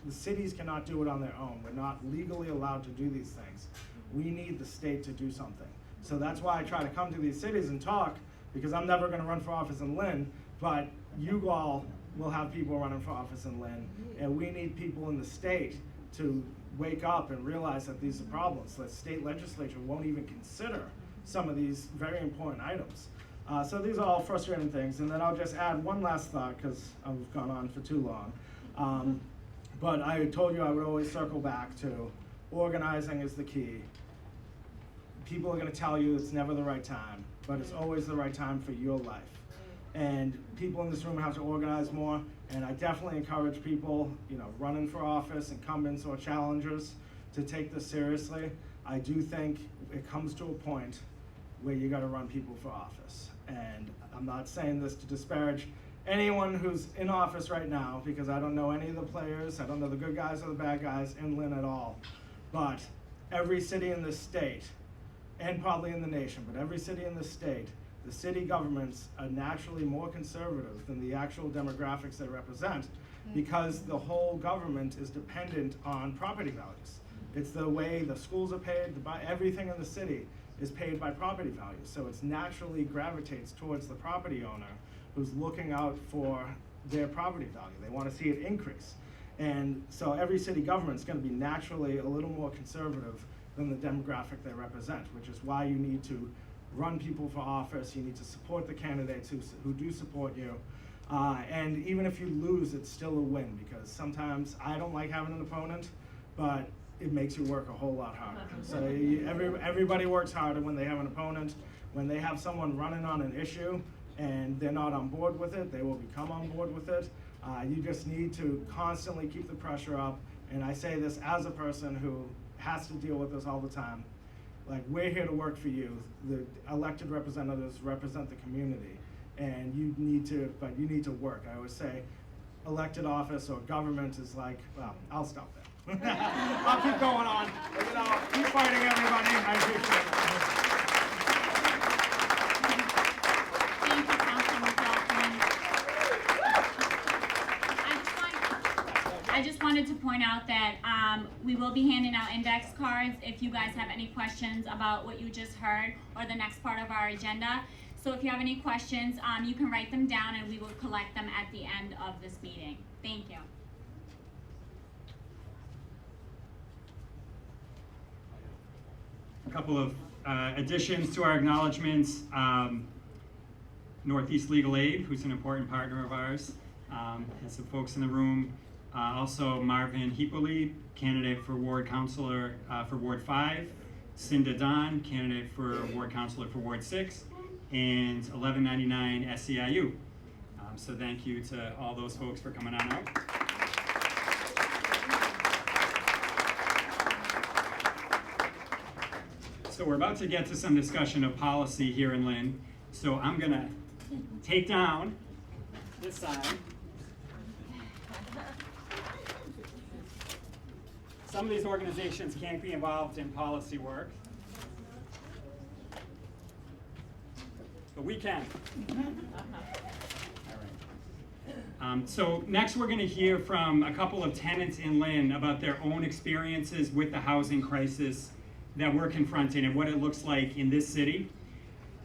the cities cannot do it on their own. We're not legally allowed to do these things. We need the state to do something. So that's why I try to come to these cities and talk, because I'm never gonna run for office in Lynn, but you all will have people running for office in Lynn, and we need people in the state to wake up and realize that these are problems. The state legislature won't even consider some of these very important items. So these are all frustrating things. And then I'll just add one last thought, because I've gone on for too long. But I told you I would always circle back to organizing is the key. People are going to tell you it's never the right time, but it's always the right time for your life. And people in this room have to organize more, and I definitely encourage people, running for office, incumbents or challengers, to take this seriously. I do think it comes to a point where you got to run people for office. And I'm not saying this to disparage anyone who's in office right now, because I don't know any of the players, I don't know the good guys or the bad guys in Lynn at all. But every city in this state, and probably in the nation, but every city in this state, the city governments are naturally more conservative than the actual demographics they represent, because the whole government is dependent on property values. It's the way the schools are paid, everything in the city is paid by property values. So it's naturally gravitates towards the property owner who's looking out for their property value. They want to see it increase. And so every city government's going to be naturally a little more conservative than the demographic they represent, which is why you need to run people for office. You need to support the candidates who do support you. And even if you lose, it's still a win, because sometimes I don't like having an opponent, but it makes you work a whole lot harder. So everybody works harder when they have an opponent. When they have someone running on an issue and they're not on board with it, they will become on board with it. You just need to constantly keep the pressure up. And I say this as a person who has to deal with this all the time. Like, we're here to work for you. The elected representatives represent the community, and you need to work. I always say elected office or government is like, well, I'll stop there. I'll keep going on. Keep fighting, everybody. I appreciate it. Thank you, Councilor McLaughlin. I just wanted to point out that we will be handing out index cards if you guys have any questions about what you just heard or the next part of our agenda. So if you have any questions, you can write them down and we will collect them at the end of this meeting. Thank you. A couple of additions to our acknowledgements. Northeast Legal Aid, who's an important partner of ours, has some folks in the room. Also Marvin Hippolyte, candidate for Ward Councilor for Ward 5. Cinda Don, candidate for Ward Councilor for Ward 6. And 1199 SEIU. So thank you to all those folks for coming on out. So we're about to get to some discussion of policy here in Lynn. So I'm gonna take down this side. Some of these organizations can't be involved in policy work, but we can. All right. So next we're going to hear from a couple of tenants in Lynn about their own experiences with the housing crisis that we're confronting and what it looks like in this city.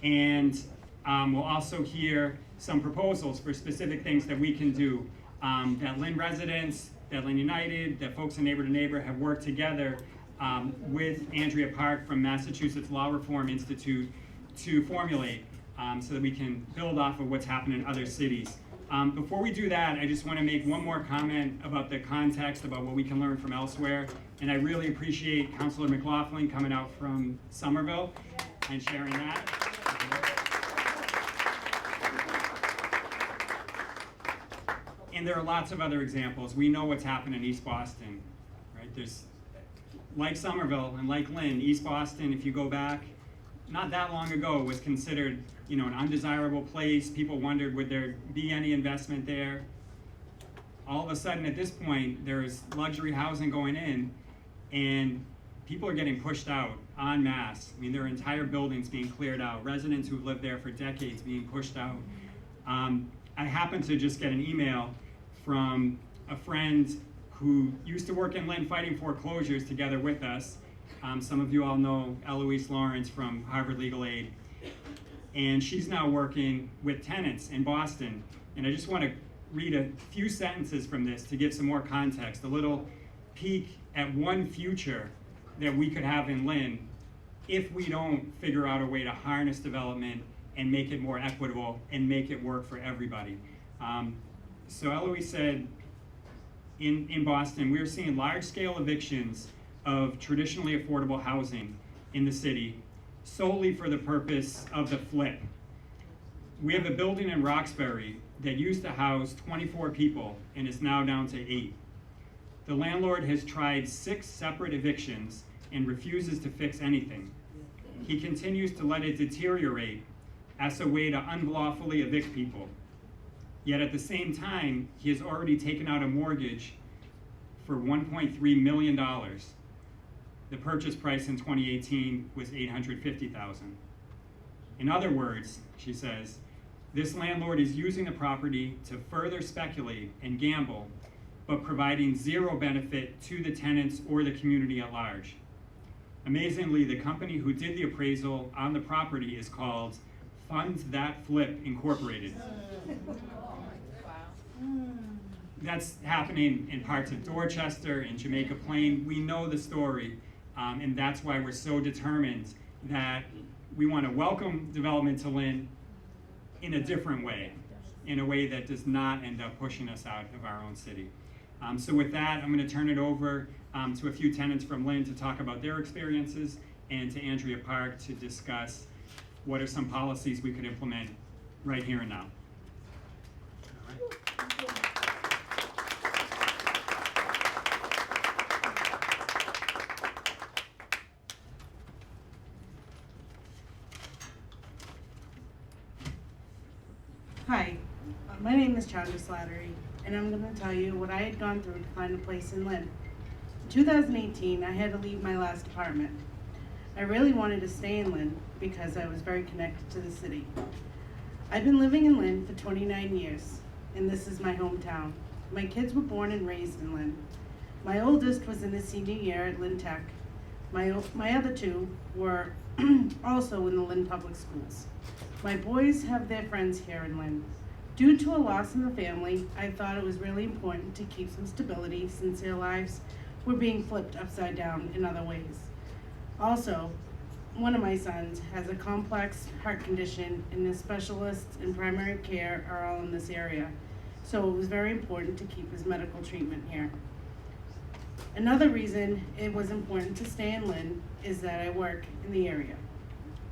And we'll also hear some proposals for specific things that we can do, that Lynn residents, that Lynn United, that folks in Neighbor to Neighbor have worked together with Andrea Park from Massachusetts Law Reform Institute to formulate so that we can build off of what's happening in other cities. Before we do that, I just want to make one more comment about the context, about what we can learn from elsewhere. And I really appreciate Councilor McLaughlin coming out from Somerville and sharing that. And there are lots of other examples. We know what's happened in East Boston, right? There's, like Somerville and like Lynn, East Boston, if you go back, not that long ago, was considered, an undesirable place. People wondered, would there be any investment there? All of a sudden, at this point, there's luxury housing going in, and people are getting pushed out en masse. I mean, there are entire buildings being cleared out, residents who've lived there for decades being pushed out. I happened to just get an email from a friend who used to work in Lynn fighting foreclosures together with us. Some of you all know Eloise Lawrence from Harvard Legal Aid. And she's now working with tenants in Boston. And I just want to read a few sentences from this to give some more context, a little peek at one future that we could have in Lynn if we don't figure out a way to harness development and make it more equitable and make it work for everybody. So Eloise said, in Boston, we're seeing large-scale evictions of traditionally affordable housing in the city solely for the purpose of the flip. We have a building in Roxbury that used to house 24 people and is now down to 8. The landlord has tried 6 separate evictions and refuses to fix anything. He continues to let it deteriorate as a way to unlawfully evict people. Yet at the same time, he has already taken out a mortgage for $1.3 million. The purchase price in 2018 was $850,000. In other words, she says, this landlord is using the property to further speculate and gamble, but providing zero benefit to the tenants or the community at large. Amazingly, the company who did the appraisal on the property is called Funds That Flip Incorporated. That's happening in parts of Dorchester and Jamaica Plain. We know the story, and that's why we're so determined that we want to welcome development to Lynn in a different way, in a way that does not end up pushing us out of our own city. So with that, I'm going to turn it over to a few tenants from Lynn to talk about their experiences, and to Andrea Park to discuss what are some policies we could implement right here and now. Hi, my name is Chandra Slattery, and I'm going to tell you what I had gone through to find a place in Lynn. In 2018, I had to leave my last apartment. I really wanted to stay in Lynn because I was very connected to the city. I've been living in Lynn for 29 years, and this is my hometown. My kids were born and raised in Lynn. My oldest was in his senior year at Lynn Tech. My other 2 were also in the Lynn Public Schools. My boys have their friends here in Lynn. Due to a loss in the family, I thought it was really important to keep some stability since their lives were being flipped upside down in other ways. Also, one of my sons has a complex heart condition, and his specialists in primary care are all in this area, so it was very important to keep his medical treatment here. Another reason it was important to stay in Lynn is that I work in the area.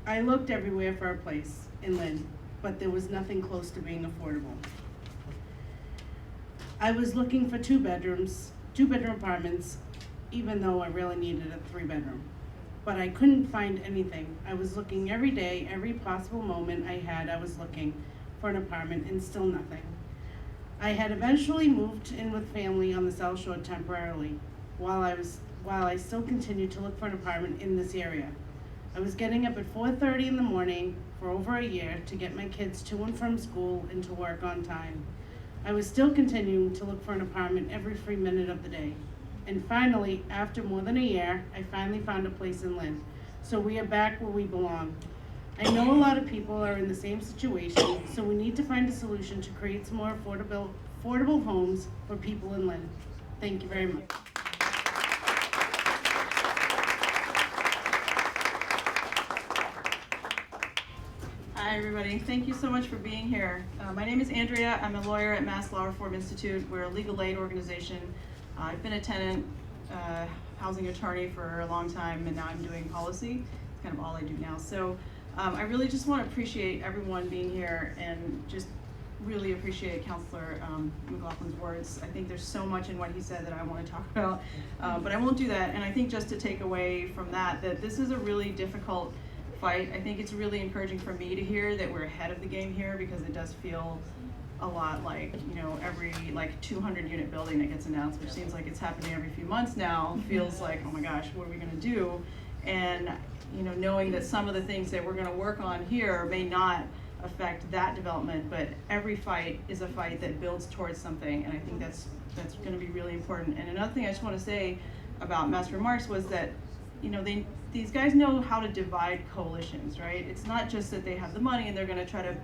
I looked everywhere for a place in Lynn, but there was nothing close to being affordable. I was looking for 2-bedroom apartments, even though I really needed a 3-bedroom. But I couldn't find anything. I was looking every day, every possible moment I had, I was looking for an apartment, and still nothing. I had eventually moved in with family on the South Shore temporarily, while I still continued to look for an apartment in this area. I was getting up at 4:30 in the morning for over a year to get my kids to and from school and to work on time. I was still continuing to look for an apartment every free minute of the day. And finally, after more than a year, I finally found a place in Lynn. So we are back where we belong. I know a lot of people are in the same situation, so we need to find a solution to create some more affordable homes for people in Lynn. Thank you very much. Hi, everybody. Thank you so much for being here. My name is Andrea. I'm a lawyer at Mass Law Reform Institute. We're a legal aid organization. I've been a tenant housing attorney for a long time, and now I'm doing policy. It's kind of all I do now. So I really just want to appreciate everyone being here, and just really appreciate Councilor McLaughlin's words. I think there's so much in what he said that I want to talk about, but I won't do that. And I think just to take away from that this is a really difficult fight. I think it's really encouraging for me to hear that we're ahead of the game here, because it does feel a lot like, every 200 unit building that gets announced, which seems like it's happening every few months now, feels like, oh my gosh, what are we going to do? And knowing that some of the things that we're going to work on here may not affect that development, but every fight is a fight that builds towards something, and I think that's going to be really important. And another thing I just want to say about Matt's remarks was that these guys know how to divide coalitions, right? It's not just that they have the money and they're going to try to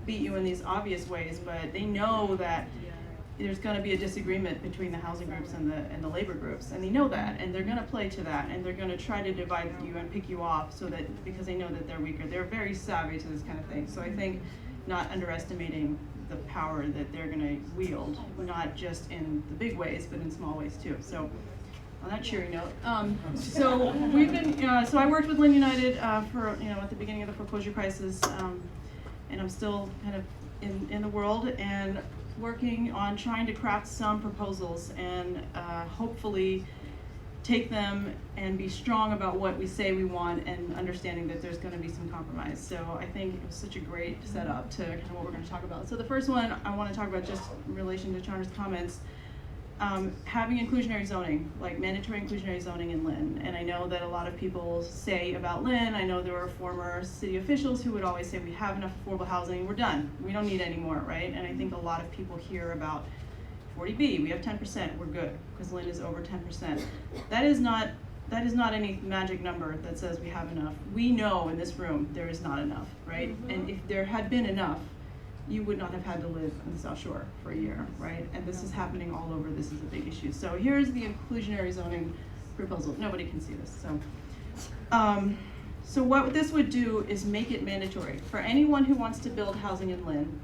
beat you in these obvious ways, but they know that there's going to be a disagreement between the housing groups and the labor groups, and they know that, and they're going to play to that, and they're going to try to divide you and pick you off, so that because they know that they're weaker. They're very savvy to this kind of thing. So I think not underestimating the power that they're gonna wield, not just in the big ways, but in small ways too. So, on that cheery note, so we've been, so I worked with Lynn United for, at the beginning of the foreclosure crisis, and I'm still kind of in the world and working on trying to craft some proposals and hopefully take them and be strong about what we say we want and understanding that there's going to be some compromise. So I think it was such a great setup to kind of what we're going to talk about. So the first one I want to talk about, just in relation to Chandra's comments, having inclusionary zoning, like mandatory inclusionary zoning in Lynn. And I know that a lot of people say about Lynn, I know there were former city officials who would always say we have enough affordable housing, we're done, we don't need any more, right? And I think a lot of people hear about 40B, we have 10%, we're good, because Lynn is over 10%. That is not any magic number that says we have enough. We know in this room there is not enough, right? And if there had been enough, you would not have had to live in the South Shore for a year, right? And this is happening all over, this is a big issue. So here's the inclusionary zoning proposal. Nobody can see this, so what this would do is make it mandatory for anyone who wants to build housing in Lynn,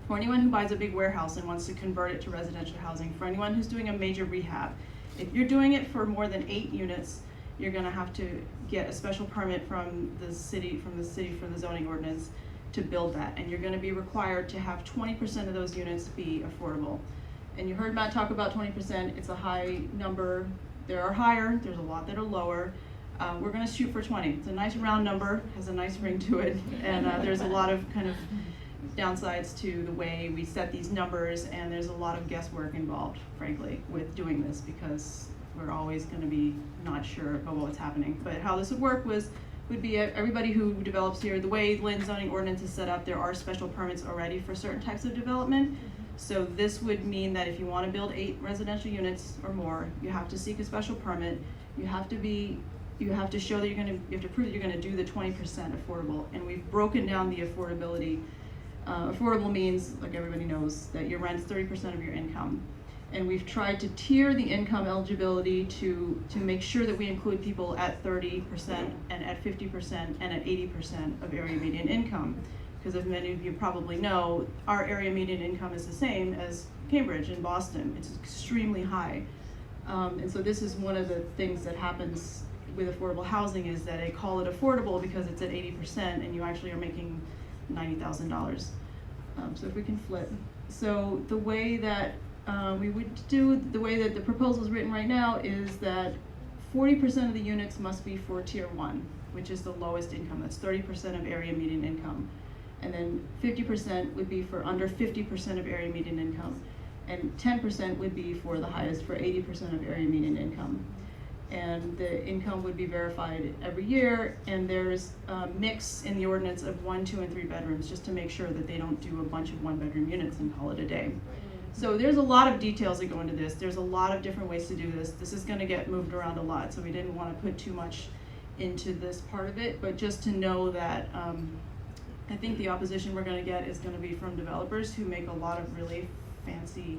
for anyone who buys a big warehouse and wants to convert it to residential housing, for anyone who's doing a major rehab. If you're doing it for more than 8 units, you're gonna have to get a special permit from the city, from the zoning ordinance to build that. And you're gonna be required to have 20% of those units be affordable. And you heard Matt talk about 20%, it's a high number. There are higher, there's a lot that are lower. We're gonna shoot for 20. It's a nice round number, has a nice ring to it, and there's a lot of kind of downsides to the way we set these numbers, and there's a lot of guesswork involved, frankly, with doing this, because we're always going to be not sure about what's happening. But how this would work would be everybody who develops here, the way Lynn zoning ordinance is set up, there are special permits already for certain types of development. So this would mean that if you want to build 8 residential units or more, you have to seek a special permit. You have to show that you have to prove that you're going to do the 20% affordable. And we've broken down the affordability. Affordable means, like everybody knows, that your rent's 30% of your income. And we've tried to tier the income eligibility to make sure that we include people at 30% and at 50% and at 80% of area median income. Because as many of you probably know, our area median income is the same as Cambridge and Boston. It's extremely high. And so this is one of the things that happens with affordable housing, is that they call it affordable because it's at 80% and you actually are making $90,000. So if we can flip. So the way that we would do, the way that the proposal is written right now is that 40% of the units must be for tier 1, which is the lowest income. That's 30% of area median income. And then 50% would be for under 50% of area median income. And 10% would be for the highest, for 80% of area median income. And the income would be verified every year, and there's a mix in the ordinance of 1, 2, and 3 bedrooms, just to make sure that they don't do a bunch of 1-bedroom units and call it a day. So there's a lot of details that go into this. There's a lot of different ways to do this. This is going to get moved around a lot, so we didn't want to put too much into this part of it, but just to know that I think the opposition we're going to get is going to be from developers who make a lot of really fancy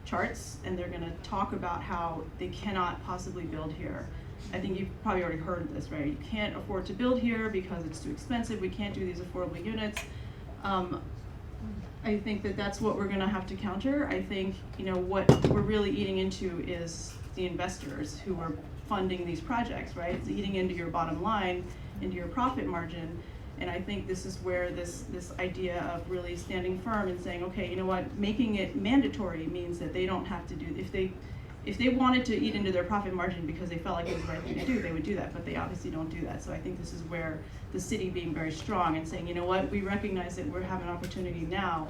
charts, and they're going to talk about how they cannot possibly build here. I think you've probably already heard this, right? You can't afford to build here because it's too expensive. We can't do these affordable units. I think that that's what we're going to have to counter. I think, what we're really eating into is the investors who are funding these projects, right? It's eating into your bottom line, into your profit margin. And I think this is where this idea of really standing firm and saying, okay, you know what, making it mandatory means that they don't have to do, if they wanted to eat into their profit margin because they felt like it was the right thing to do, they would do that, but they obviously don't do that. So I think this is where the city being very strong and saying, you know what, we recognize that we have an opportunity now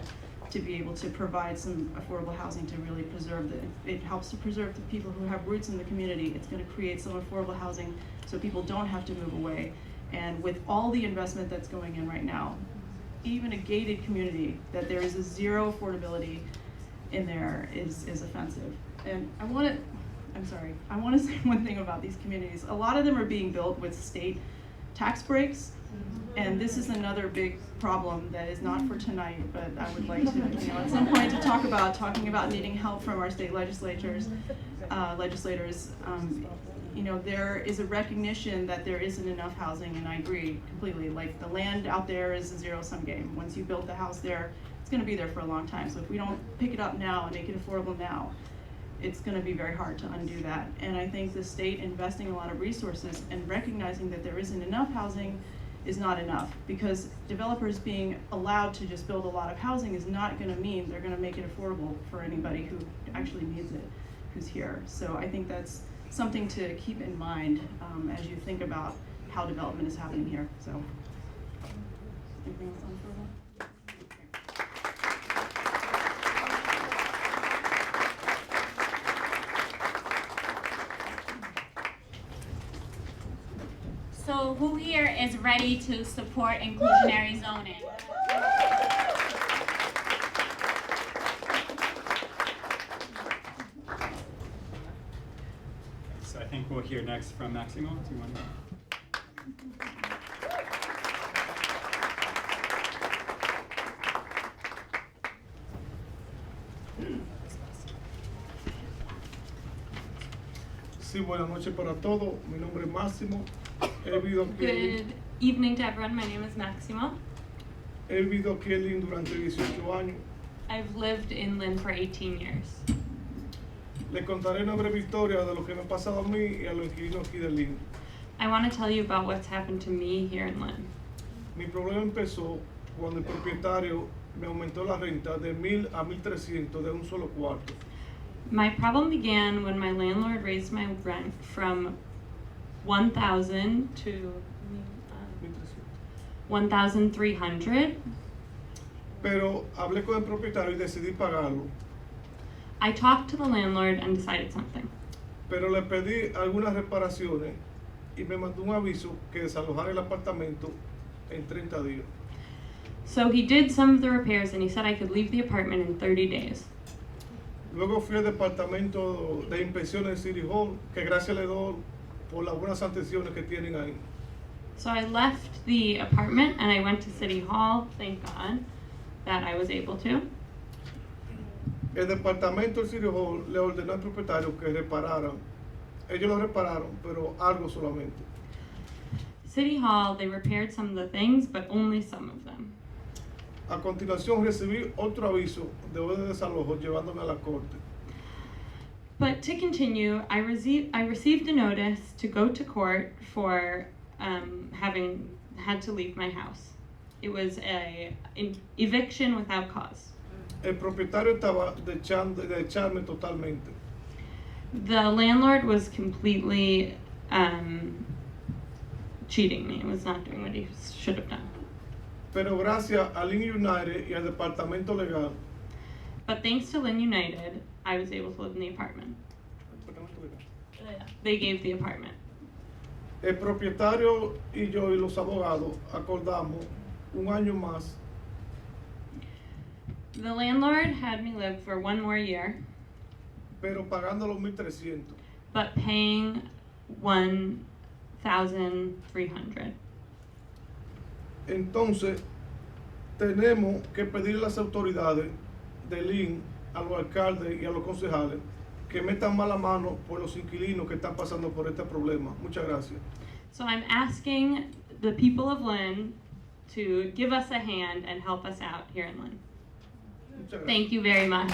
to be able to provide some affordable housing to really preserve it helps to preserve the people who have roots in the community. It's going to create some affordable housing so people don't have to move away. And with all the investment that's going in right now, even a gated community, that there is a zero affordability in there is offensive. And I want to say one thing about these communities. A lot of them are being built with state tax breaks, and this is another big problem that is not for tonight, but I would like to, at some point to talking about needing help from our state legislators. there is a recognition that there isn't enough housing, and I agree completely. Like, the land out there is a zero-sum game. Once you build the house there, it's gonna be there for a long time. So if we don't pick it up now and make it affordable now, it's gonna be very hard to undo that. And I think the state investing a lot of resources and recognizing that there isn't enough housing is not enough, because developers being allowed to just build a lot of housing is not gonna mean they're gonna make it affordable for anybody who actually needs it, who's here. So I think that's something to keep in mind as you think about how development is happening here, so. Anything else on affordable? So who here is ready to support inclusionary zoning? So I think we'll hear next from Maximo. Do you want to? Sí, buenas noches para todos. Mi nombre es Máximo. He vivido aquí, Good evening to everyone. My name is Maximo. he vivido aquí en Lynn durante 18 años. I've lived in Lynn for 18 years. Les contaré una breve historia de lo que me ha pasado a mí y a los inquilinos aquí de Lynn. I want to tell you about what's happened to me here in Lynn. Mi problema empezó cuando el propietario me aumentó la renta de 1,000 a 1,300 de un solo cuarto. My problem began when my landlord raised my rent from $1,000 to 1,300. Pero hablé con el propietario y decidí pagarlo. I talked to the landlord and decided something. Pero le pedí algunas reparaciones y me mandó un aviso que desalojara el apartamento en 30 días. So he did some of the repairs and he said I could leave the apartment in 30 days. Luego fui al departamento de inspecciones de City Hall, que gracias le doy por las buenas atenciones que tienen ahí. So I left the apartment and I went to City Hall, thank God that I was able to. El departamento del City Hall le ordenó al propietario que repararan. Ellos lo repararon, pero algo solamente. City Hall, they repaired some of the things, but only some of them. A continuación recibí otro aviso de orden de desalojo llevándome a la corte. But to continue, I received a notice to go to court for having had to leave my house. It was an eviction without cause. El propietario estaba de echarme totalmente. The landlord was completely cheating me. Was not doing what he should have done. Pero gracias a Lynn United y al departamento legal, But thanks to Lynn United, I was able to live in the apartment. They gave the apartment. el propietario y yo y los abogados acordamos un año más, The landlord had me live for 1 more year, pero pagando los 1,300. but paying 1,300. Entonces, tenemos que pedirle a las autoridades de Lynn, a los alcaldes y a los concejales que metan más la mano por los inquilinos que están pasando por este problema. Muchas gracias. So I'm asking the people of Lynn to give us a hand and help us out here in Lynn. Muchas gracias. Thank you very much.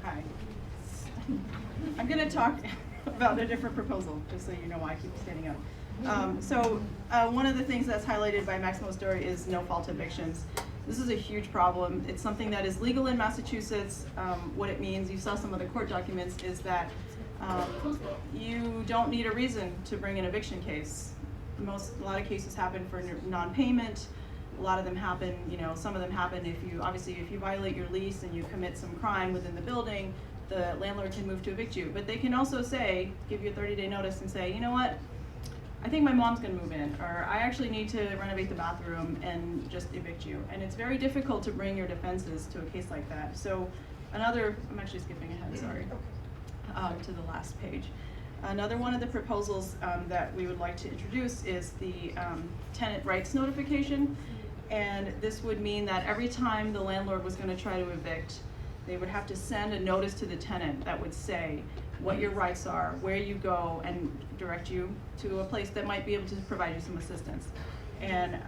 Hi. I'm gonna talk about a different proposal, just so you know why I keep standing up. One of the things that's highlighted by Maximo's story is no-fault evictions. This is a huge problem. It's something that is legal in Massachusetts. What it means, you saw some of the court documents, is that you don't need a reason to bring an eviction case. A lot of cases happen for non-payment. A lot of them happen, some of them happen if you violate your lease and you commit some crime within the building, the landlord can move to evict you. But they can also give you a 30-day notice and say, you know what, I think my mom's gonna move in, or I actually need to renovate the bathroom, and just evict you. And it's very difficult to bring your defenses to a case like that. So I'm actually skipping ahead, sorry, to the last page. Another one of the proposals that we would like to introduce is the tenant rights notification. And this would mean that every time the landlord was going to try to evict, they would have to send a notice to the tenant that would say what your rights are, where you go, and direct you to a place that might be able to provide you some assistance. And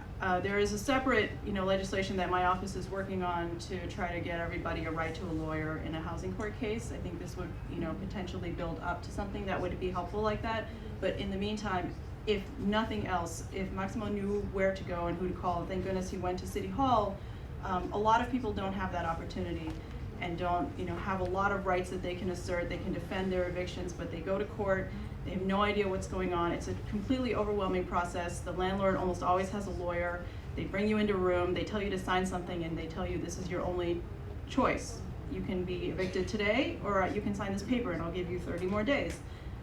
there is a separate, legislation that my office is working on to try to get everybody a right to a lawyer in a housing court case. I think this would, potentially build up to something that would be helpful like that. But in the meantime, if nothing else, if Maximo knew where to go and who to call, thank goodness he went to City Hall. A lot of people don't have that opportunity and don't, have a lot of rights that they can assert. They can defend their evictions, but they go to court. They have no idea what's going on. It's a completely overwhelming process. The landlord almost always has a lawyer. They bring you into a room, they tell you to sign something, and they tell you this is your only choice. You can be evicted today, or you can sign this paper and I'll give you 30 more days.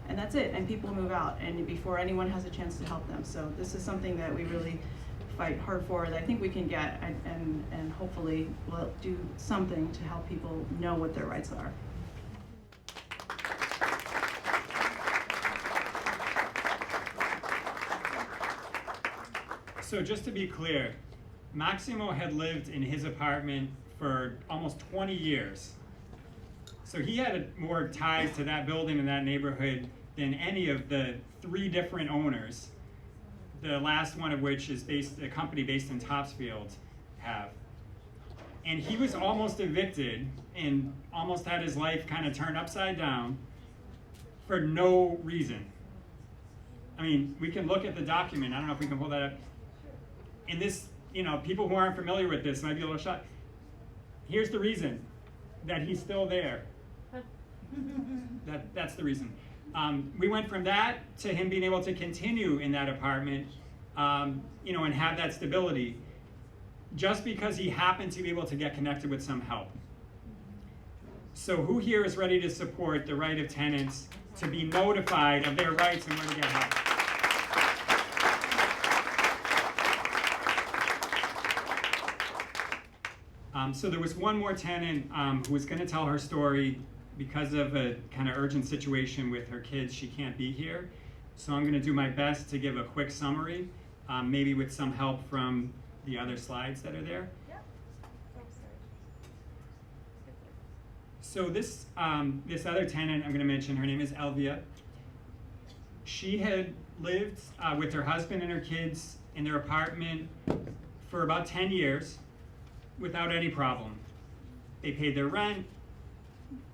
And that's it, and people move out, and before anyone has a chance to help them. So this is something that we really fight hard for, that I think we can get, and hopefully we'll do something to help people know what their rights are. So just to be clear, Maximo had lived in his apartment for almost 20 years. So he had more ties to that building and that neighborhood than any of the 3 different owners, the last one of which is a company based in Topsfield, have. And he was almost evicted and almost had his life kind of turned upside down for no reason. I mean, we can look at the document. I don't know if we can pull that up. And this, people who aren't familiar with this might be a little shocked. Here's the reason that he's still there. That's the reason. We went from that to him being able to continue in that apartment, and have that stability, just because he happened to be able to get connected with some help. So who here is ready to support the right of tenants to be notified of their rights and where to get help? So there was one more tenant who was going to tell her story. Because of a kind of urgent situation with her kids, she can't be here. So I'm going to do my best to give a quick summary, maybe with some help from the other slides that are there. So this other tenant I'm going to mention, her name is Elvia. She had lived with her husband and her kids in their apartment for about 10 years without any problem. They paid their rent.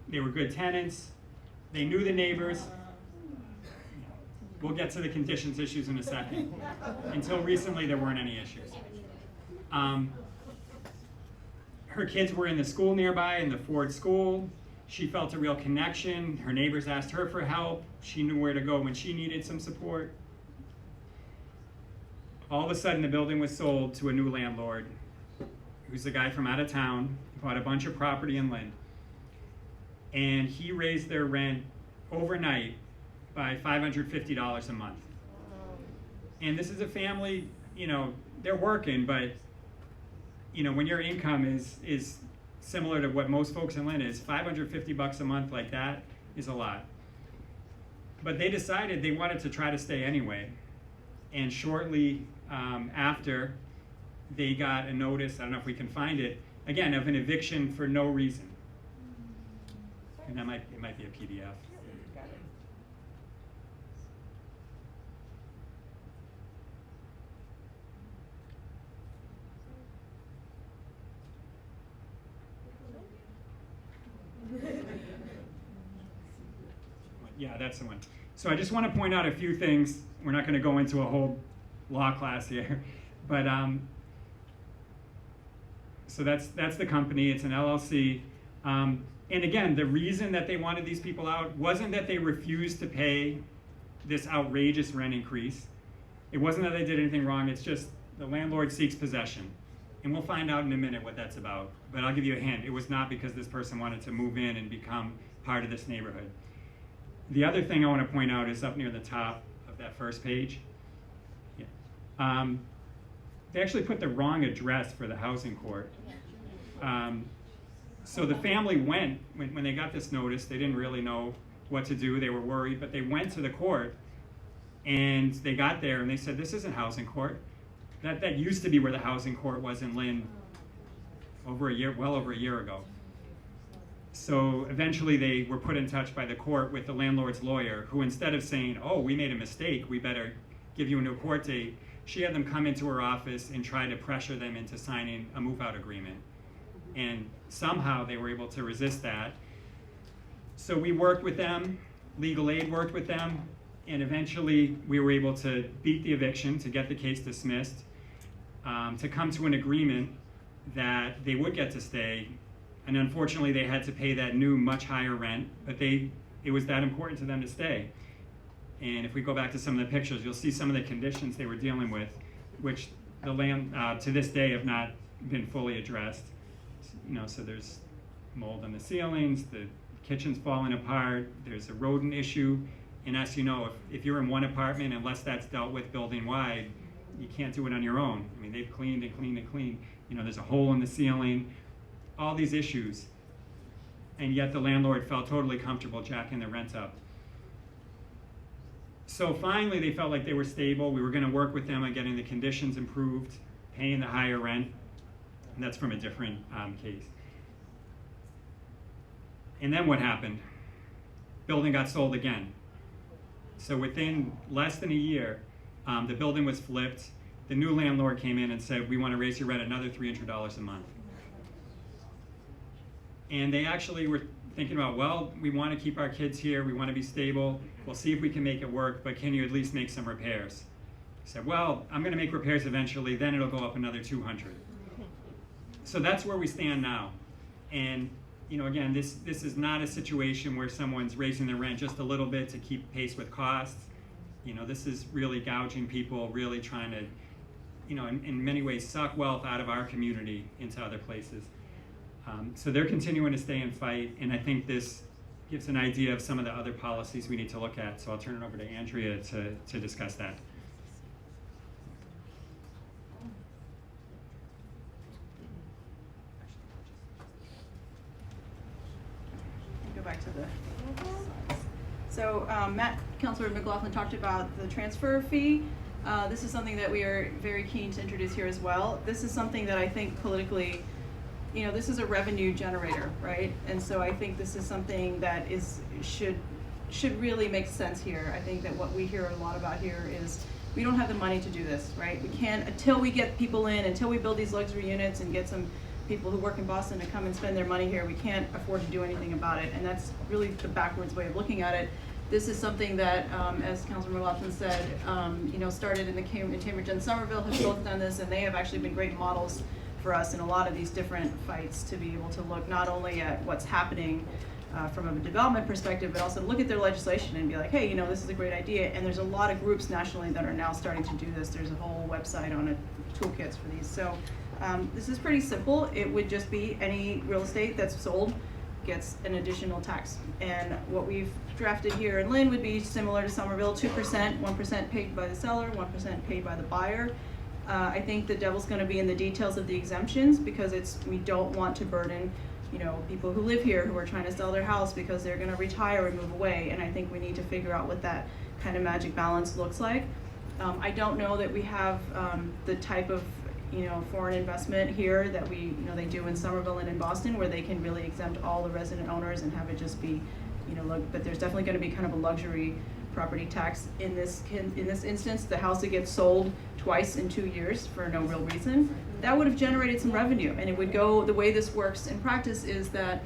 They were good tenants. They knew the neighbors. We'll get to the conditions issues in a second. Until recently, there weren't any issues. Her kids were in the school nearby, in the Ford school. She felt a real connection. Her neighbors asked her for help. She knew where to go when she needed some support. All of a sudden, the building was sold to a new landlord, who's a guy from out of town, bought a bunch of property in Lynn. And he raised their rent overnight by $550 a month. And this is a family, they're working, but when your income is similar to what most folks in Lynn is, $550 a month like that is a lot. But they decided they wanted to try to stay anyway. And shortly after, they got a notice, I don't know if we can find it, again, of an eviction for no reason. And it might be a PDF. Yeah, that's the one. So I just want to point out a few things. We're not going to go into a whole law class here, but so that's the company. It's an LLC. And again, the reason that they wanted these people out wasn't that they refused to pay this outrageous rent increase. It wasn't that they did anything wrong. It's just the landlord seeks possession. And we'll find out in a minute what that's about. But I'll give you a hint. It was not because this person wanted to move in and become part of this neighborhood. The other thing I want to point out is up near the top of that first page. Yeah. They actually put the wrong address for the housing court. So the family went, when they got this notice, they didn't really know what to do. They were worried, but they went to the court, and they got there, and they said, this isn't housing court. That used to be where the housing court was in Lynn well over a year ago. So eventually they were put in touch by the court with the landlord's lawyer, who instead of saying, oh, we made a mistake, we better give you a new court date, she had them come into her office and try to pressure them into signing a move-out agreement. And somehow they were able to resist that. So we worked with them, legal aid worked with them, and eventually we were able to beat the eviction, to get the case dismissed, to come to an agreement that they would get to stay. And unfortunately they had to pay that new much higher rent, but it was that important to them to stay. And if we go back to some of the pictures, you'll see some of the conditions they were dealing with, which the land to this day have not been fully addressed. So there's mold on the ceilings, the kitchen's falling apart, there's a rodent issue. And as you know, if you're in one apartment, unless that's dealt with building wide, you can't do it on your own. I mean, they've cleaned and cleaned and cleaned. There's a hole in the ceiling, all these issues. And yet the landlord felt totally comfortable jacking the rent up. So finally they felt like they were stable. We were going to work with them on getting the conditions improved, paying the higher rent. And that's from a different case. And then what happened? Building got sold again. So within less than a year, the building was flipped. The new landlord came in and said, we want to raise your rent another $300 a month. And they actually were thinking about, well, we want to keep our kids here, we want to be stable, we'll see if we can make it work, but can you at least make some repairs? I said, well, I'm going to make repairs eventually, then it'll go up another $200. So that's where we stand now. And again, this is not a situation where someone's raising their rent just a little bit to keep pace with costs. This is really gouging people, really trying to, in many ways, suck wealth out of our community into other places. So they're continuing to stay and fight, and I think this gives an idea of some of the other policies we need to look at. So I'll turn it over to Andrea to discuss that. Go back to the slides. So Councilor McLaughlin talked about the transfer fee. This is something that we are very keen to introduce here as well. This is something that I think politically, this is a revenue generator, right? And so I think this is something that should really make sense here. I think that what we hear a lot about here is we don't have the money to do this, right? We can't, until we get people in, until we build these luxury units and get some people who work in Boston to come and spend their money here, we can't afford to do anything about it. And that's really the backwards way of looking at it. This is something that, as Councilor McLaughlin said, started in Cambridge and Somerville have both done this, and they have actually been great models for us in a lot of these different fights to be able to look not only at what's happening from a development perspective, but also look at their legislation and be like, hey, this is a great idea. And there's a lot of groups nationally that are now starting to do this. There's a whole website on it, toolkits for these. So this is pretty simple. It would just be any real estate that's sold gets an additional tax. And what we've drafted here in Lynn would be similar to Somerville, 2%, 1% paid by the seller, 1% paid by the buyer. I think the devil's going to be in the details of the exemptions, because we don't want to burden, people who live here who are trying to sell their house because they're going to retire and move away. And I think we need to figure out what that kind of magic balance looks like. I don't know that we have the type of foreign investment here that they do in Somerville and in Boston, where they can really exempt all the resident owners and have it just be, but there's definitely going to be kind of a luxury property tax in this instance. The house that gets sold twice in 2 years for no real reason, that would have generated some revenue. And it would go, the way this works in practice is that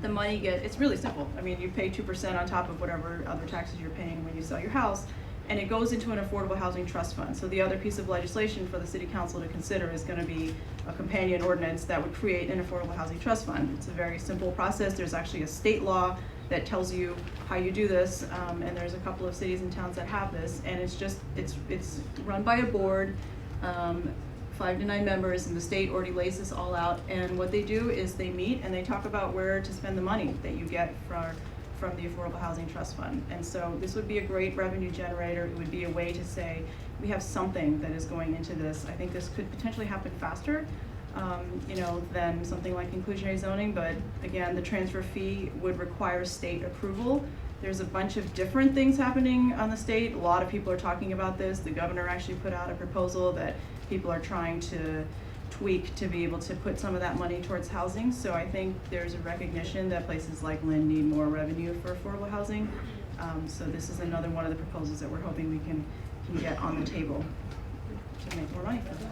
the money it's really simple. I mean, you pay 2% on top of whatever other taxes you're paying when you sell your house, and it goes into an affordable housing trust fund. So the other piece of legislation for the city council to consider is going to be a companion ordinance that would create an affordable housing trust fund. It's a very simple process. There's actually a state law that tells you how you do this, and there's a couple of cities and towns that have this, and it's run by a board, 5 to 9 members, and the state already lays this all out. And what they do is they meet and they talk about where to spend the money that you get from the Affordable Housing Trust Fund. And so this would be a great revenue generator. It would be a way to say, we have something that is going into this. I think this could potentially happen faster. than something like inclusionary zoning, but again, the transfer fee would require state approval. There's a bunch of different things happening on the state. A lot of people are talking about this. The governor actually put out a proposal that people are trying to tweak to be able to put some of that money towards housing. So I think there's a recognition that places like Lynn need more revenue for affordable housing. So this is another one of the proposals that we're hoping we can get on the table to make more money for them.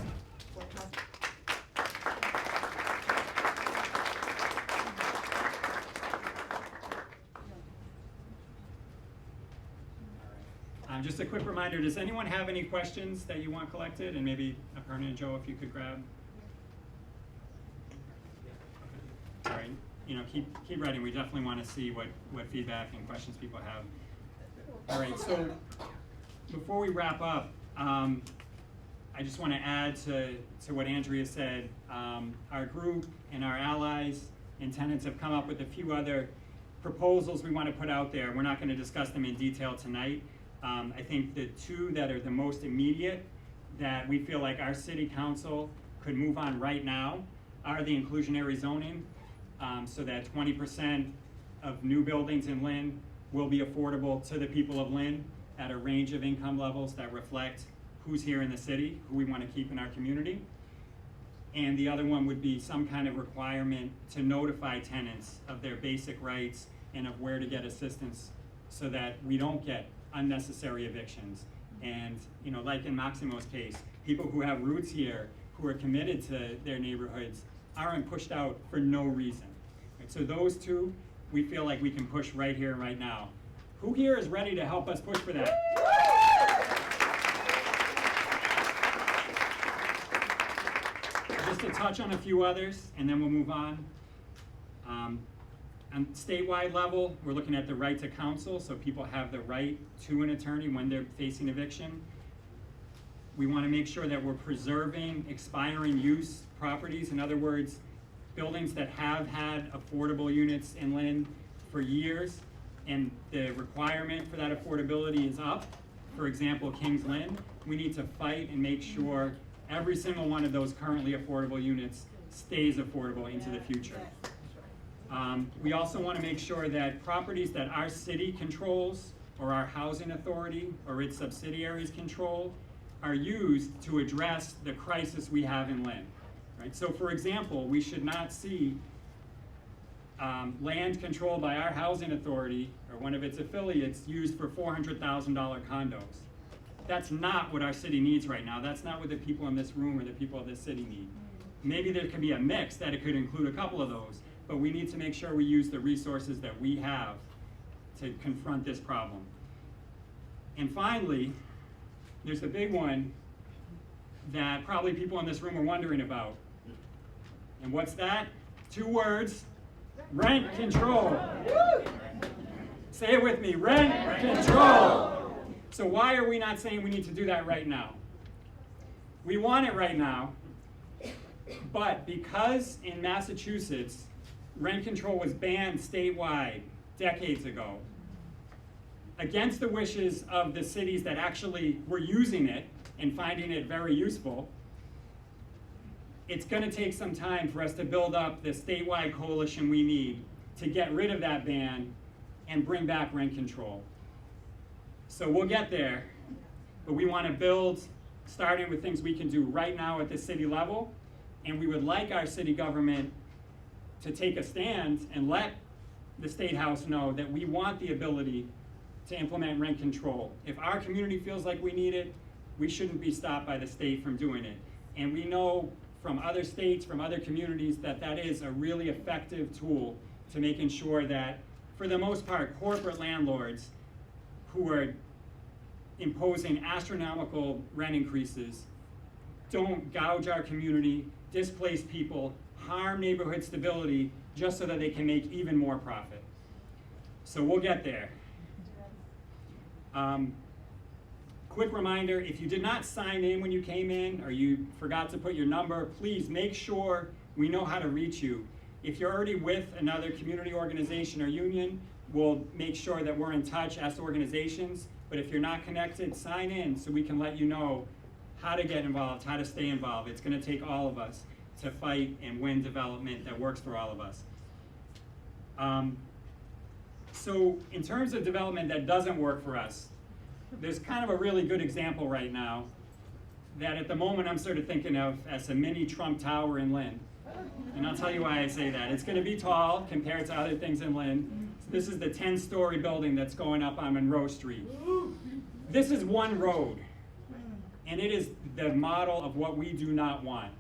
Just a quick reminder, does anyone have any questions that you want collected? And maybe Aparna and Joe, if you could grab. All right, keep writing. We definitely want to see what feedback and questions people have. All right, so before we wrap up, I just want to add to what Andrea said. Our group and our allies and tenants have come up with a few other proposals we want to put out there. We're not going to discuss them in detail tonight. I think the two that are the most immediate that we feel like our city council could move on right now are the inclusionary zoning, so that 20% of new buildings in Lynn will be affordable to the people of Lynn at a range of income levels that reflect who's here in the city, who we want to keep in our community. And the other one would be some kind of requirement to notify tenants of their basic rights and of where to get assistance so that we don't get unnecessary evictions. And like in Maximo's case, people who have roots here, who are committed to their neighborhoods, aren't pushed out for no reason. Right, so those two, we feel like we can push right here, right now. Who here is ready to help us push for that? Just to touch on a few others, and then we'll move on. On statewide level, we're looking at the right to counsel, so people have the right to an attorney when they're facing eviction. We want to make sure that we're preserving expiring use properties. In other words, buildings that have had affordable units in Lynn for years, and the requirement for that affordability is up. For example, Kings Lynn, we need to fight and make sure every single one of those currently affordable units stays affordable into the future. We also want to make sure that properties that our city controls or our housing authority or its subsidiaries control are used to address the crisis we have in Lynn. Right? So for example, we should not see land controlled by our housing authority or one of its affiliates used for $400,000 condos. That's not what our city needs right now. That's not what the people in this room or the people of this city need. Maybe there could be a mix that it could include a couple of those, but we need to make sure we use the resources that we have to confront this problem. And finally, there's the big one that probably people in this room are wondering about. And what's that? 2 words, rent control. Say it with me, rent control. So why are we not saying we need to do that right now? We want it right now, but because in Massachusetts, rent control was banned statewide decades ago, against the wishes of the cities that actually were using it and finding it very useful, it's going to take some time for us to build up the statewide coalition we need to get rid of that ban and bring back rent control. So we'll get there, but we want to build, starting with things we can do right now at the city level, and we would like our city government to take a stand and let the State House know that we want the ability to implement rent control. If our community feels like we need it, we shouldn't be stopped by the state from doing it. And we know from other states, from other communities, that that is a really effective tool to making sure that, for the most part, corporate landlords who are imposing astronomical rent increases don't gouge our community, displace people, harm neighborhood stability just so that they can make even more profit. So we'll get there. Quick reminder, if you did not sign in when you came in or you forgot to put your number, please make sure we know how to reach you. If you're already with another community organization or union, we'll make sure that we're in touch as organizations. But if you're not connected, sign in so we can let you know how to get involved, how to stay involved. It's going to take all of us to fight and win development that works for all of us. So in terms of development that doesn't work for us, there's kind of a really good example right now that at the moment I'm sort of thinking of as a mini Trump Tower in Lynn. And I'll tell you why I say that. It's going to be tall compared to other things in Lynn. So this is the 10-story building that's going up on Monroe Street. This is one road, and it is the model of what we do not want.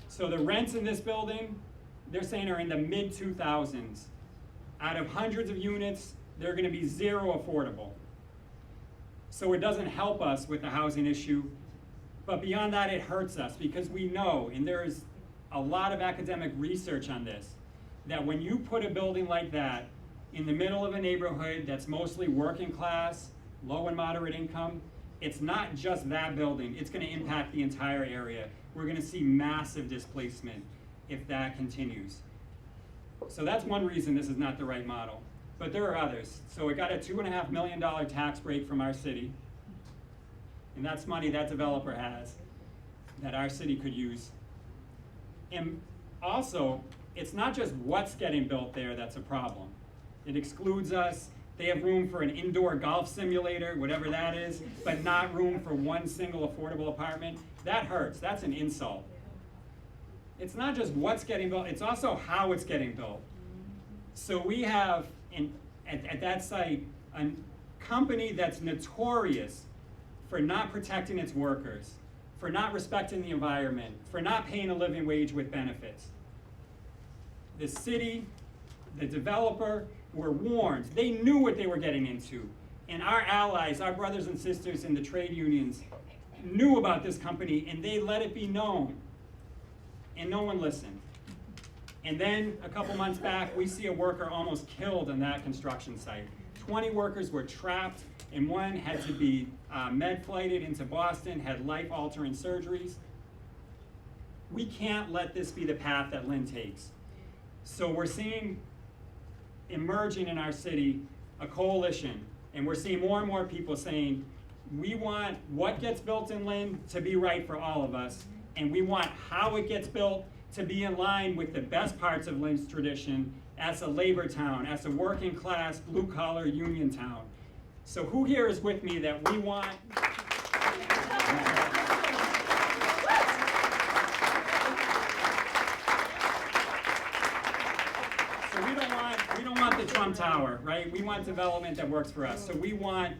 So the rents in this building, they're saying are in the mid-2000s. Out of hundreds of units, they're going to be 0 affordable. So it doesn't help us with the housing issue, but beyond that, it hurts us because we know, and there is a lot of academic research on this, that when you put a building like that in the middle of a neighborhood that's mostly working class, low and moderate income, it's not just that building, it's going to impact the entire area. We're going to see massive displacement if that continues. So that's one reason this is not the right model. But there are others. So it got a $2.5 million tax break from our city. And that's money that developer has that our city could use. And also, it's not just what's getting built there that's a problem. It excludes us. They have room for an indoor golf simulator, whatever that is, but not room for one single affordable apartment. That hurts. That's an insult. It's not just what's getting built, it's also how it's getting built. So we have, at that site, a company that's notorious for not protecting its workers, for not respecting the environment, for not paying a living wage with benefits. The city, the developer, were warned. They knew what they were getting into. And our allies, our brothers and sisters in the trade unions, knew about this company and they let it be known. And no one listened. And then a couple months back, we see a worker almost killed on that construction site. 20 workers were trapped, and one had to be med-flighted into Boston, had life-altering surgeries. We can't let this be the path that Lynn takes. So we're seeing emerging in our city a coalition, and we're seeing more and more people saying, we want what gets built in Lynn to be right for all of us, and we want how it gets built to be in line with the best parts of Lynn's tradition as a labor town, as a working class, blue collar union town. So who here is with me that we want? So we don't want the Trump Tower, right? We want development that works for us. So we want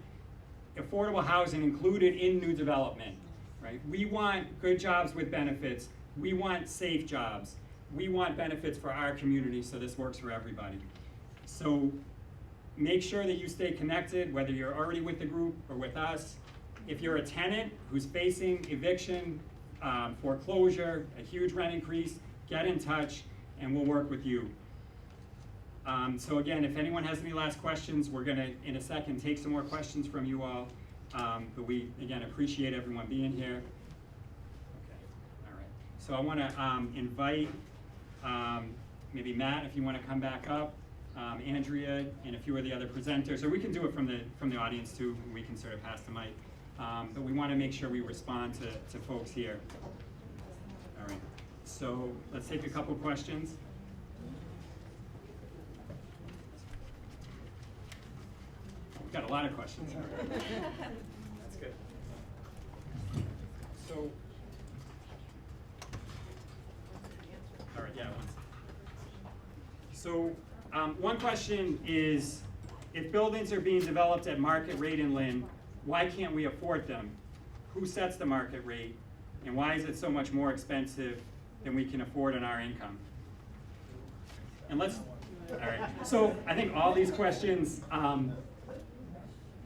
affordable housing included in new development, right? We want good jobs with benefits. We want safe jobs. We want benefits for our community, so this works for everybody. So make sure that you stay connected, whether you're already with the group or with us. If you're a tenant who's facing eviction, foreclosure, a huge rent increase, get in touch and we'll work with you. So again, if anyone has any last questions, we're gonna, in a second, take some more questions from you all. But we, again, appreciate everyone being here. So I want to invite maybe Matt, if you want to come back up, Andrea, and a few of the other presenters, or we can do it from the audience too. We can sort of pass the mic, but we want to make sure we respond to folks here. All right. So let's take a couple questions. We've got a lot of questions. That's good. So. All right, yeah, once. So one question is, if buildings are being developed at market rate in Lynn, why can't we afford them? Who sets the market rate? And why is it so much more expensive than we can afford on our income? And let's, all right. So I think all these questions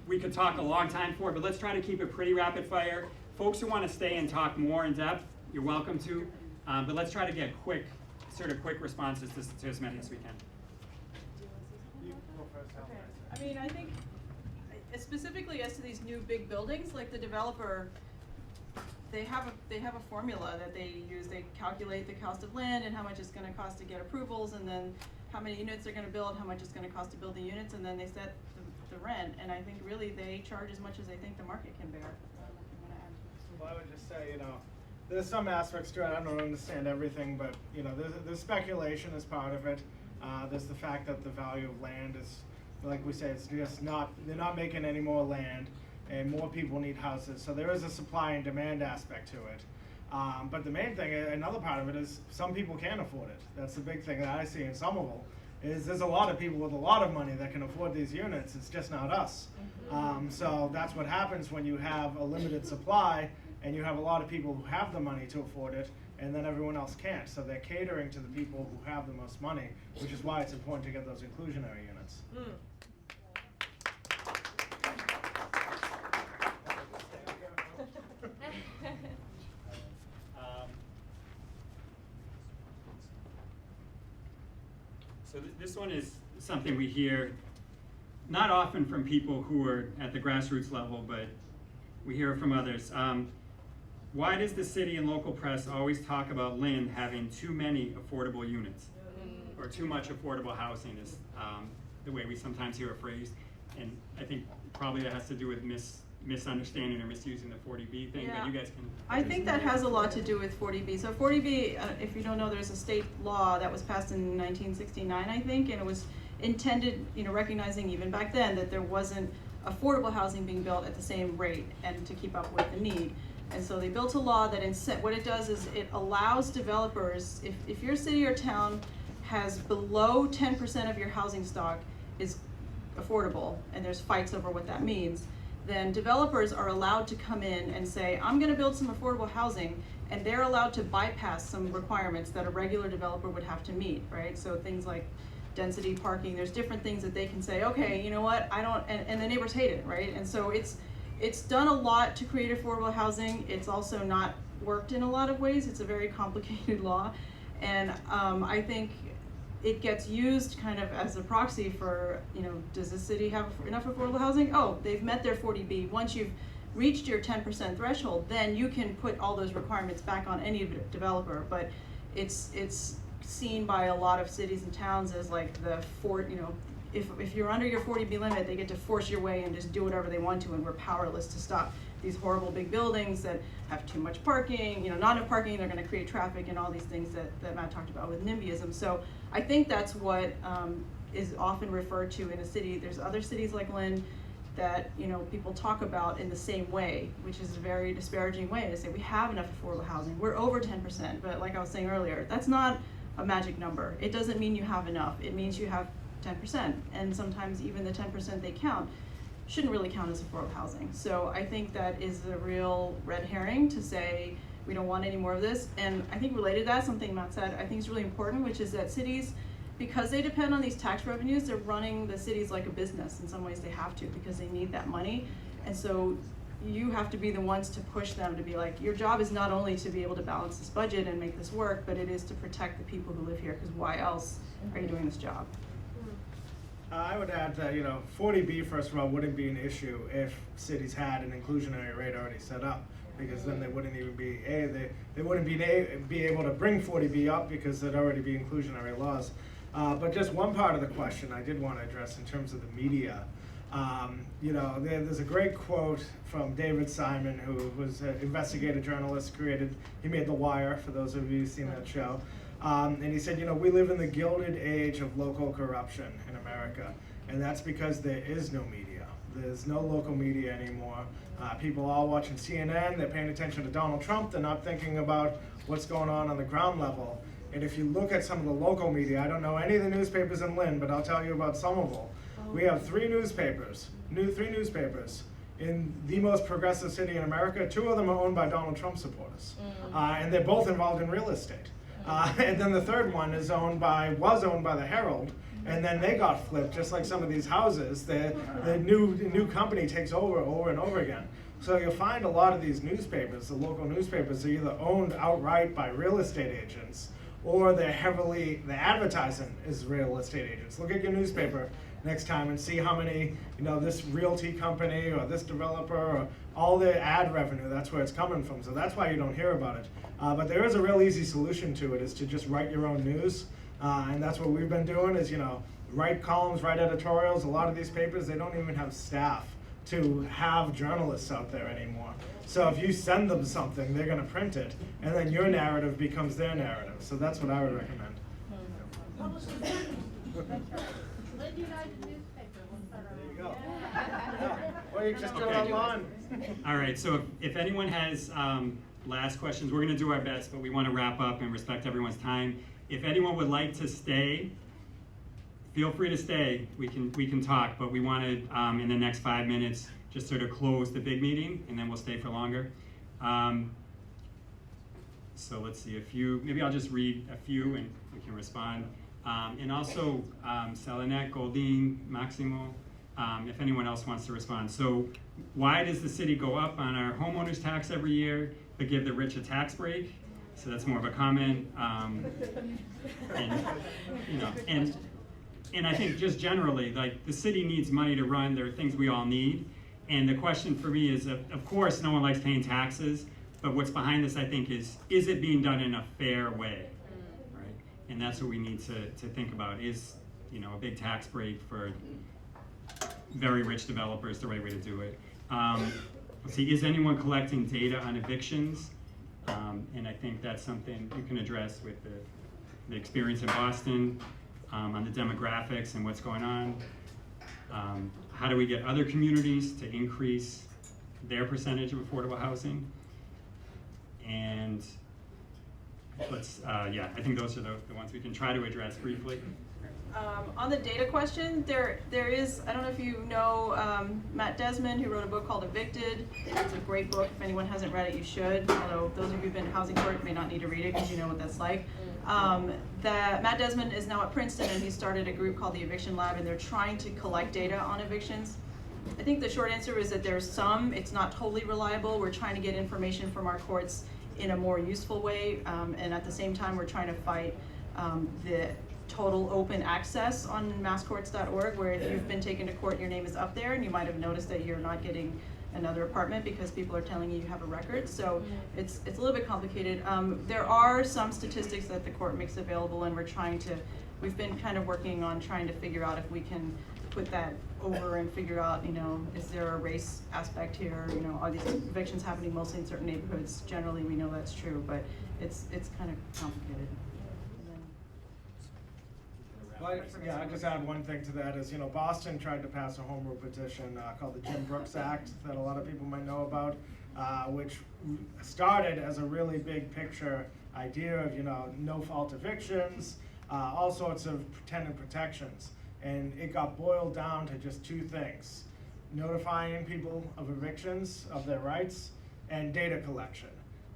we could talk a long time for, but let's try to keep it pretty rapid fire. Folks who want to stay and talk more in depth, you're welcome to. But let's try to get quick responses to as many as we can. I mean, I think specifically as to these new big buildings, like the developer, they have a formula that they use. They calculate the cost of land and how much it's going to cost to get approvals, and then how many units they're going to build, how much it's going to cost to build the units, and then they set the rent. And I think really they charge as much as they think the market can bear. Well, I would just say, there's some aspects to it. I don't understand everything, but you know, there's speculation as part of it. There's the fact that the value of land is, like we say, it's just not, they're not making any more land, and more people need houses. So there is a supply and demand aspect to it. But the main thing, another part of it is some people can't afford it. That's the big thing that I see in Somerville, is there's a lot of people with a lot of money that can afford these units. It's just not us. So that's what happens when you have a limited supply and you have a lot of people who have the money to afford it, and then everyone else can't. So they're catering to the people who have the most money, which is why it's important to get those inclusionary units. So this one is something we hear not often from people who are at the grassroots level, but we hear it from others. Why does the city and local press always talk about Lynn having too many affordable units? Or too much affordable housing is the way we sometimes hear a phrase. And I think probably that has to do with misunderstanding or misusing the 40B thing, but you guys can. I think that has a lot to do with 40B. So 40B, if you don't know, there's a state law that was passed in 1969, I think, and it was intended, you know, recognizing even back then that there wasn't affordable housing being built at the same rate and to keep up with the need. And so they built a law that what it does is it allows developers, if your city or town has below 10% of your housing stock is affordable, and there's fights over what that means, then developers are allowed to come in and say, I'm gonna build some affordable housing, and they're allowed to bypass some requirements that a regular developer would have to meet, right? So things like density, parking, there's different things that they can say, okay, you know what, I don't, and the neighbors hate it, right? And so it's done a lot to create affordable housing. It's also not worked in a lot of ways. It's a very complicated law. And I think it gets used kind of as a proxy for, you know, does the city have enough affordable housing? Oh, they've met their 40B. Once you've reached your 10% threshold, then you can put all those requirements back on any developer. But it's seen by a lot of cities and towns as like you know, if you're under your 40B limit, they get to force your way and just do whatever they want to, and we're powerless to stop these horrible big buildings that have too much parking, you know, not enough parking, they're gonna create traffic and all these things that Matt talked about with NIMBYism. So I think that's what is often referred to in a city. There's other cities like Lynn that, you know, people talk about in the same way, which is a very disparaging way to say we have enough affordable housing, we're over 10%, but like I was saying earlier, that's not a magic number. It doesn't mean you have enough, it means you have 10%, and sometimes even the 10% they count shouldn't really count as affordable housing. So I think that is a real red herring to say we don't want any more of this. And I think related to that, something Matt said, I think is really important, which is that cities, because they depend on these tax revenues, they're running the cities like a business. In some ways they have to, because they need that money. And so you have to be the ones to push them to be like, your job is not only to be able to balance this budget and make this work, but it is to protect the people who live here, because why else are you doing this job? I would add that, you know, 40B, first of all, wouldn't be an issue if cities had an inclusionary rate already set up, because then they wouldn't even be, they wouldn't be able to bring 40B up because there'd already be inclusionary laws. But just one part of the question I did want to address in terms of the media. You know, there's a great quote from David Simon, who was an investigative journalist, he made The Wire, for those of you who've seen that show. And he said, you know, we live in the gilded age of local corruption in America, and that's because there is no media. There's no local media anymore. People are all watching CNN, they're paying attention to Donald Trump, they're not thinking about what's going on the ground level. And if you look at some of the local media, I don't know any of the newspapers in Lynn, but I'll tell you about Somerville. We have three newspapers in the most progressive city in America. Two of them are owned by Donald Trump supporters, and they're both involved in real estate. And then the third one was owned by the Herald, and then they got flipped, just like some of these houses. The new company takes over and over again. So you'll find a lot of these newspapers, the local newspapers, are either owned outright by real estate agents, or the advertising is real estate agents. Look at your newspaper next time and see how many, you know, this realty company or this developer, or all the ad revenue, that's where it's coming from. So that's why you don't hear about it. But there is a real easy solution to it, is to just write your own news. And that's what we've been doing, is, you know, write columns, write editorials. A lot of these papers, they don't even have staff to have journalists out there anymore. So if you send them something, they're going to print it, and then your narrative becomes their narrative. So that's what I would recommend. Lynn United newspaper. There you go. Yeah. Or you just do it online. All right, so if anyone has last questions, we're going to do our best, but we want to wrap up and respect everyone's time. If anyone would like to stay, feel free to stay. We can talk, but we wanted in the next 5 minutes just sort of close the big meeting, and then we'll stay for longer. So let's see, maybe I'll just read a few and we can respond. And also Selenek, Goldine, Maximo, if anyone else wants to respond. So why does the city go up on our homeowners tax every year, but give the rich a tax break? So that's more of a comment. And I think just generally, like, the city needs money to run. There are things we all need. And the question for me is, of course, no one likes paying taxes, but what's behind this, I think, is it being done in a fair way, right? And that's what we need to think about. Is, a big tax break for very rich developers the right way to do it? Let's see, is anyone collecting data on evictions? And I think that's something you can address with the experience in Boston, on the demographics and what's going on. How do we get other communities to increase their percentage of affordable housing? And I think those are the ones we can try to address briefly. On the data question, there is, I don't know if you know Matt Desmond, who wrote a book called Evicted. It's a great book. If anyone hasn't read it, you should. Although those of you who've been in housing court may not need to read it because you know what that's like. Matt Desmond is now at Princeton, and he started a group called the Eviction Lab, and they're trying to collect data on evictions. I think the short answer is that there's some, it's not totally reliable. We're trying to get information from our courts in a more useful way, and at the same time we're trying to fight the total open access on masscourts.org, where if you've been taken to court, your name is up there, and you might have noticed that you're not getting another apartment because people are telling you you have a record. So it's a little bit complicated. There are some statistics that the court makes available, and we've been kind of working on trying to figure out if we can put that over and figure out, is there a race aspect here? Are these evictions happening mostly in certain neighborhoods? Generally, we know that's true, but it's kind of complicated. Well, I just add one thing to that is, Boston tried to pass a home rule petition called the Jim Brooks Act that a lot of people might know about, which started as a really big picture idea of, no fault evictions, all sorts of tenant protections. And it got boiled down to just two things: notifying people of evictions, of their rights, and data collection.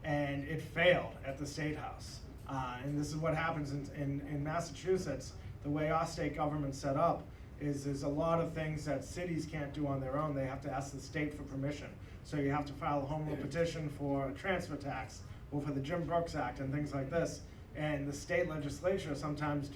And it failed at the State House. And this is what happens in Massachusetts. The way our state government's set up is there's a lot of things that cities can't do on their own. They have to ask the state for permission. So you have to file a home rule petition for a transfer tax or for the Jim Brooks Act and things like this. And the state legislature sometimes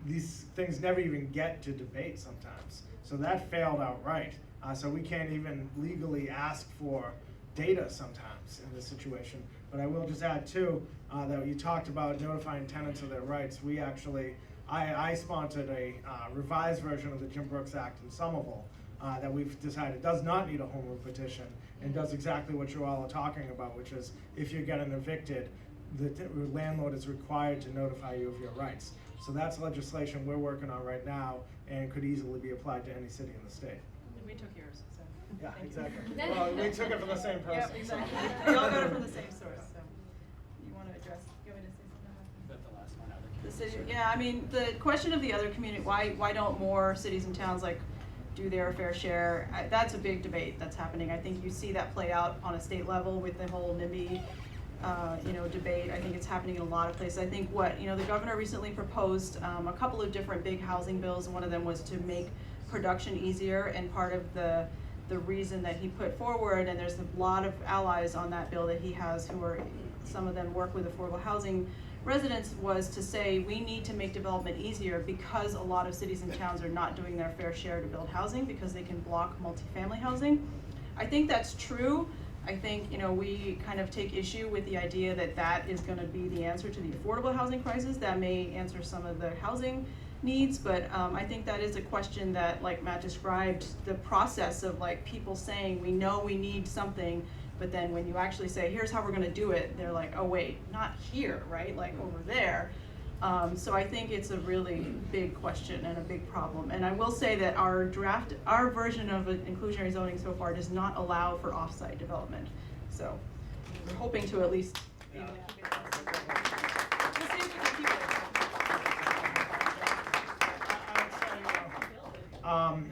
these things never even get to debate sometimes. So that failed outright. So we can't even legally ask for data sometimes in this situation. But I will just add too, that you talked about notifying tenants of their rights. We actually, I sponsored a revised version of the Jim Brooks Act in Somerville that we've decided does not need a home rule petition and does exactly what you all are talking about, which is if you're getting evicted, the landlord is required to notify you of your rights. So that's legislation we're working on right now and could easily be applied to any city in the state. We took yours, so. Yeah, exactly. Well, we took it from the same person. Yep, exactly. We all got it from the same source, so. You want to address, you want me to say something about that? The last one, The city, yeah, I mean, the question of the other community, why don't more cities and towns do their fair share? That's a big debate that's happening. I think you see that play out on a state level with the whole NIMBY, debate. I think it's happening in a lot of places. I think the governor recently proposed a couple of different big housing bills. One of them was to make production easier, and part of the reason that he put forward, and there's a lot of allies on that bill that he has who are, some of them work with affordable housing residents, was to say we need to make development easier because a lot of cities and towns are not doing their fair share to build housing because they can block multifamily housing. I think that's true. I think, we kind of take issue with the idea that is going to be the answer to the affordable housing crisis. That may answer some of the housing needs, but I think that is a question that, like Matt described, the process of like people saying, we know we need something, but then when you actually say, here's how we're gonna do it, they're like, oh wait, not here, right? Like over there. So I think it's a really big question and a big problem. And I will say that our version of inclusionary zoning so far does not allow for off-site development. So we're hoping to at least be able to keep it. We'll see if we can keep it.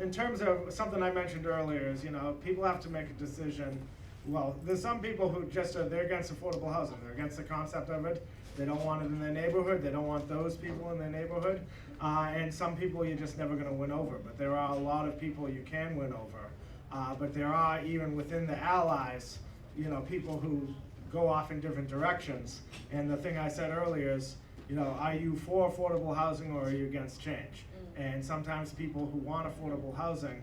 In terms of something I mentioned earlier is, people have to make a decision. Well, there's some people who just they're against affordable housing. They're against the concept of it. They don't want it in their neighborhood. They don't want those people in their neighborhood. And some people you're just never going to win over. But there are a lot of people you can win over. But there are, even within the allies, people who go off in different directions. And the thing I said earlier is, are you for affordable housing or are you against change? And sometimes people who want affordable housing,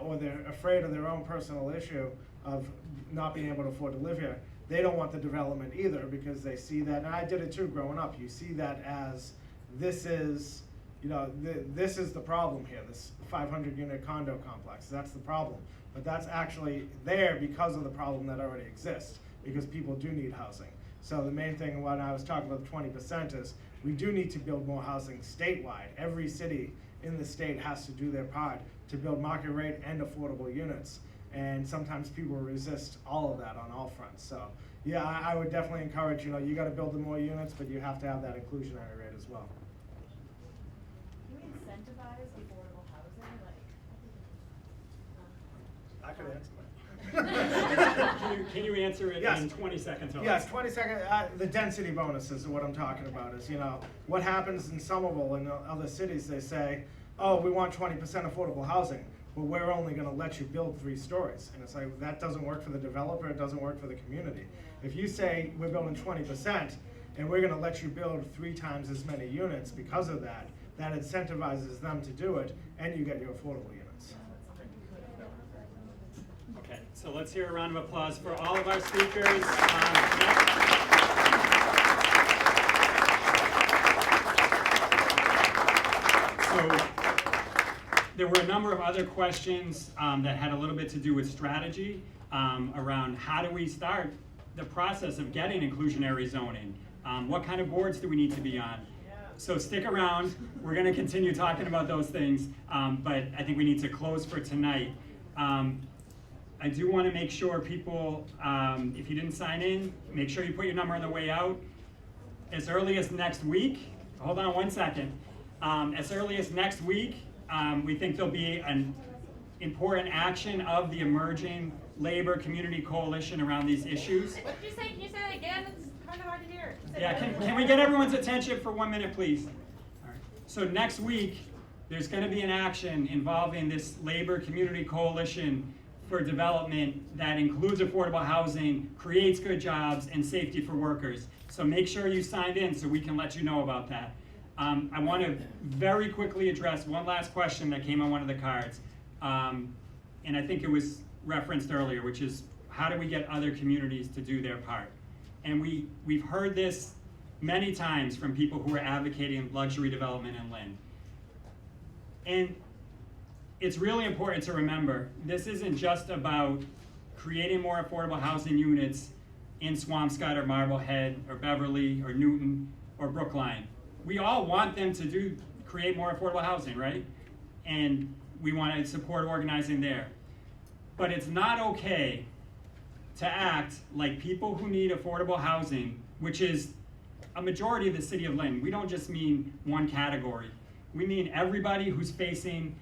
or they're afraid of their own personal issue of not being able to afford to live here, they don't want the development either, because they see that, and I did it too growing up, you see that as, this is the problem here, this 500 unit condo complex, that's the problem. But that's actually there because of the problem that already exists, because people do need housing. So the main thing when I was talking about the 20% is, we do need to build more housing statewide. Every city in the state has to do their part to build market rate and affordable units. And sometimes people resist all of that on all fronts. So yeah, I would definitely encourage, you got to build the more units, but you have to have that inclusionary rate as well. Can we incentivize affordable housing? I could answer that. Can you answer it Yes. in 20 seconds? Yes, 20 seconds. The density bonuses are what I'm talking about. Is what happens in Somerville and other cities? They say, oh, we want 20% affordable housing, but we're only going to let you build 3 stories. And it's like, that doesn't work for the developer. It doesn't work for the community. If you say we're building 20% and we're going to let you build 3 times as many units because of that, that incentivizes them to do it, and you get your affordable units. Okay, so let's hear a round of applause for all of our speakers. So there were a number of other questions that had a little bit to do with strategy around how do we start the process of getting inclusionary zoning? What kind of boards do we need to be on? So stick around. We're going to continue talking about those things, but I think we need to close for tonight. I do want to make sure people, if you didn't sign in, make sure you put your number on the way out. As early as next week, hold on one second. As early as next week, we think there'll be an important action of the emerging labor community coalition around these issues. What did you say? Can you say that again? It's kind of hard to hear. Yeah, can we get everyone's attention for 1 minute, please? All right. So next week, there's going to be an action involving this labor community coalition for development that includes affordable housing, creates good jobs, and safety for workers. So make sure you signed in so we can let you know about that. I want to very quickly address one last question that came on one of the cards. And I think it was referenced earlier, which is how do we get other communities to do their part? And we've heard this many times from people who are advocating luxury development in Lynn. And it's really important to remember, this isn't just about creating more affordable housing units in Swampscott or Marblehead or Beverly or Newton or Brookline. We all want them to create more affordable housing, right? And we want to support organizing there. But it's not okay to act like people who need affordable housing, which is a majority of the city of Lynn. We don't just mean one category. We mean everybody who's facing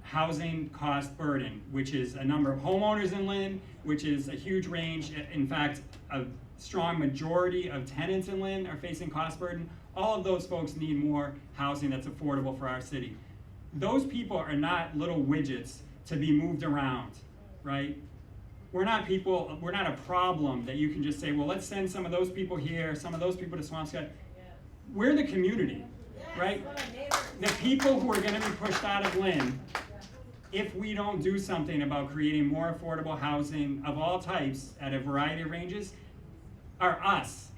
housing cost burden, which is a number of homeowners in Lynn, which is a huge range. In fact, a strong majority of tenants in Lynn are facing cost burden. All of those folks need more housing that's affordable for our city. Those people are not little widgets to be moved around, right? We're not a problem that you can just say, well, let's send some of those people here, some of those people to Swampscott. We're the community, right? The people who are going to be pushed out of Lynn, if we don't do something about creating more affordable housing of all types at a variety of ranges, are us.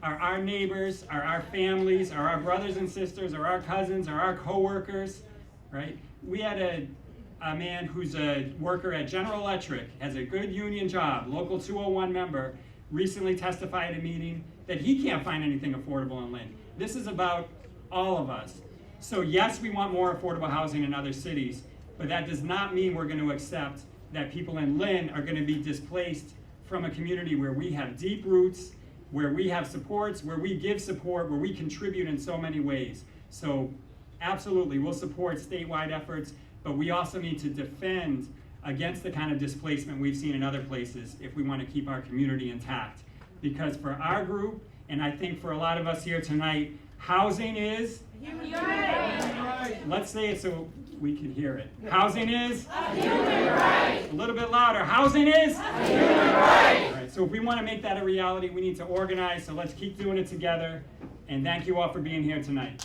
are our neighbors, are our families, are our brothers and sisters, are our cousins, are our co-workers, right? We had a man who's a worker at General Electric, has a good union job, local 201 member, recently testified at a meeting that he can't find anything affordable in Lynn. This is about all of us. So yes, we want more affordable housing in other cities, but that does not mean we're going to accept that people in Lynn are going to be displaced from a community where we have deep roots, where we have supports, where we give support, where we contribute in so many ways. So absolutely, we'll support statewide efforts, but we also need to defend against the kind of displacement we've seen in other places if we want to keep our community intact. Because for our group, and I think for a lot of us here tonight, housing is Human right. Let's say it so we can hear it. Housing is A human right. a little bit louder. Housing is A human right. All right, so if we want to make that a reality, we need to organize, so let's keep doing it together. And thank you all for being here tonight.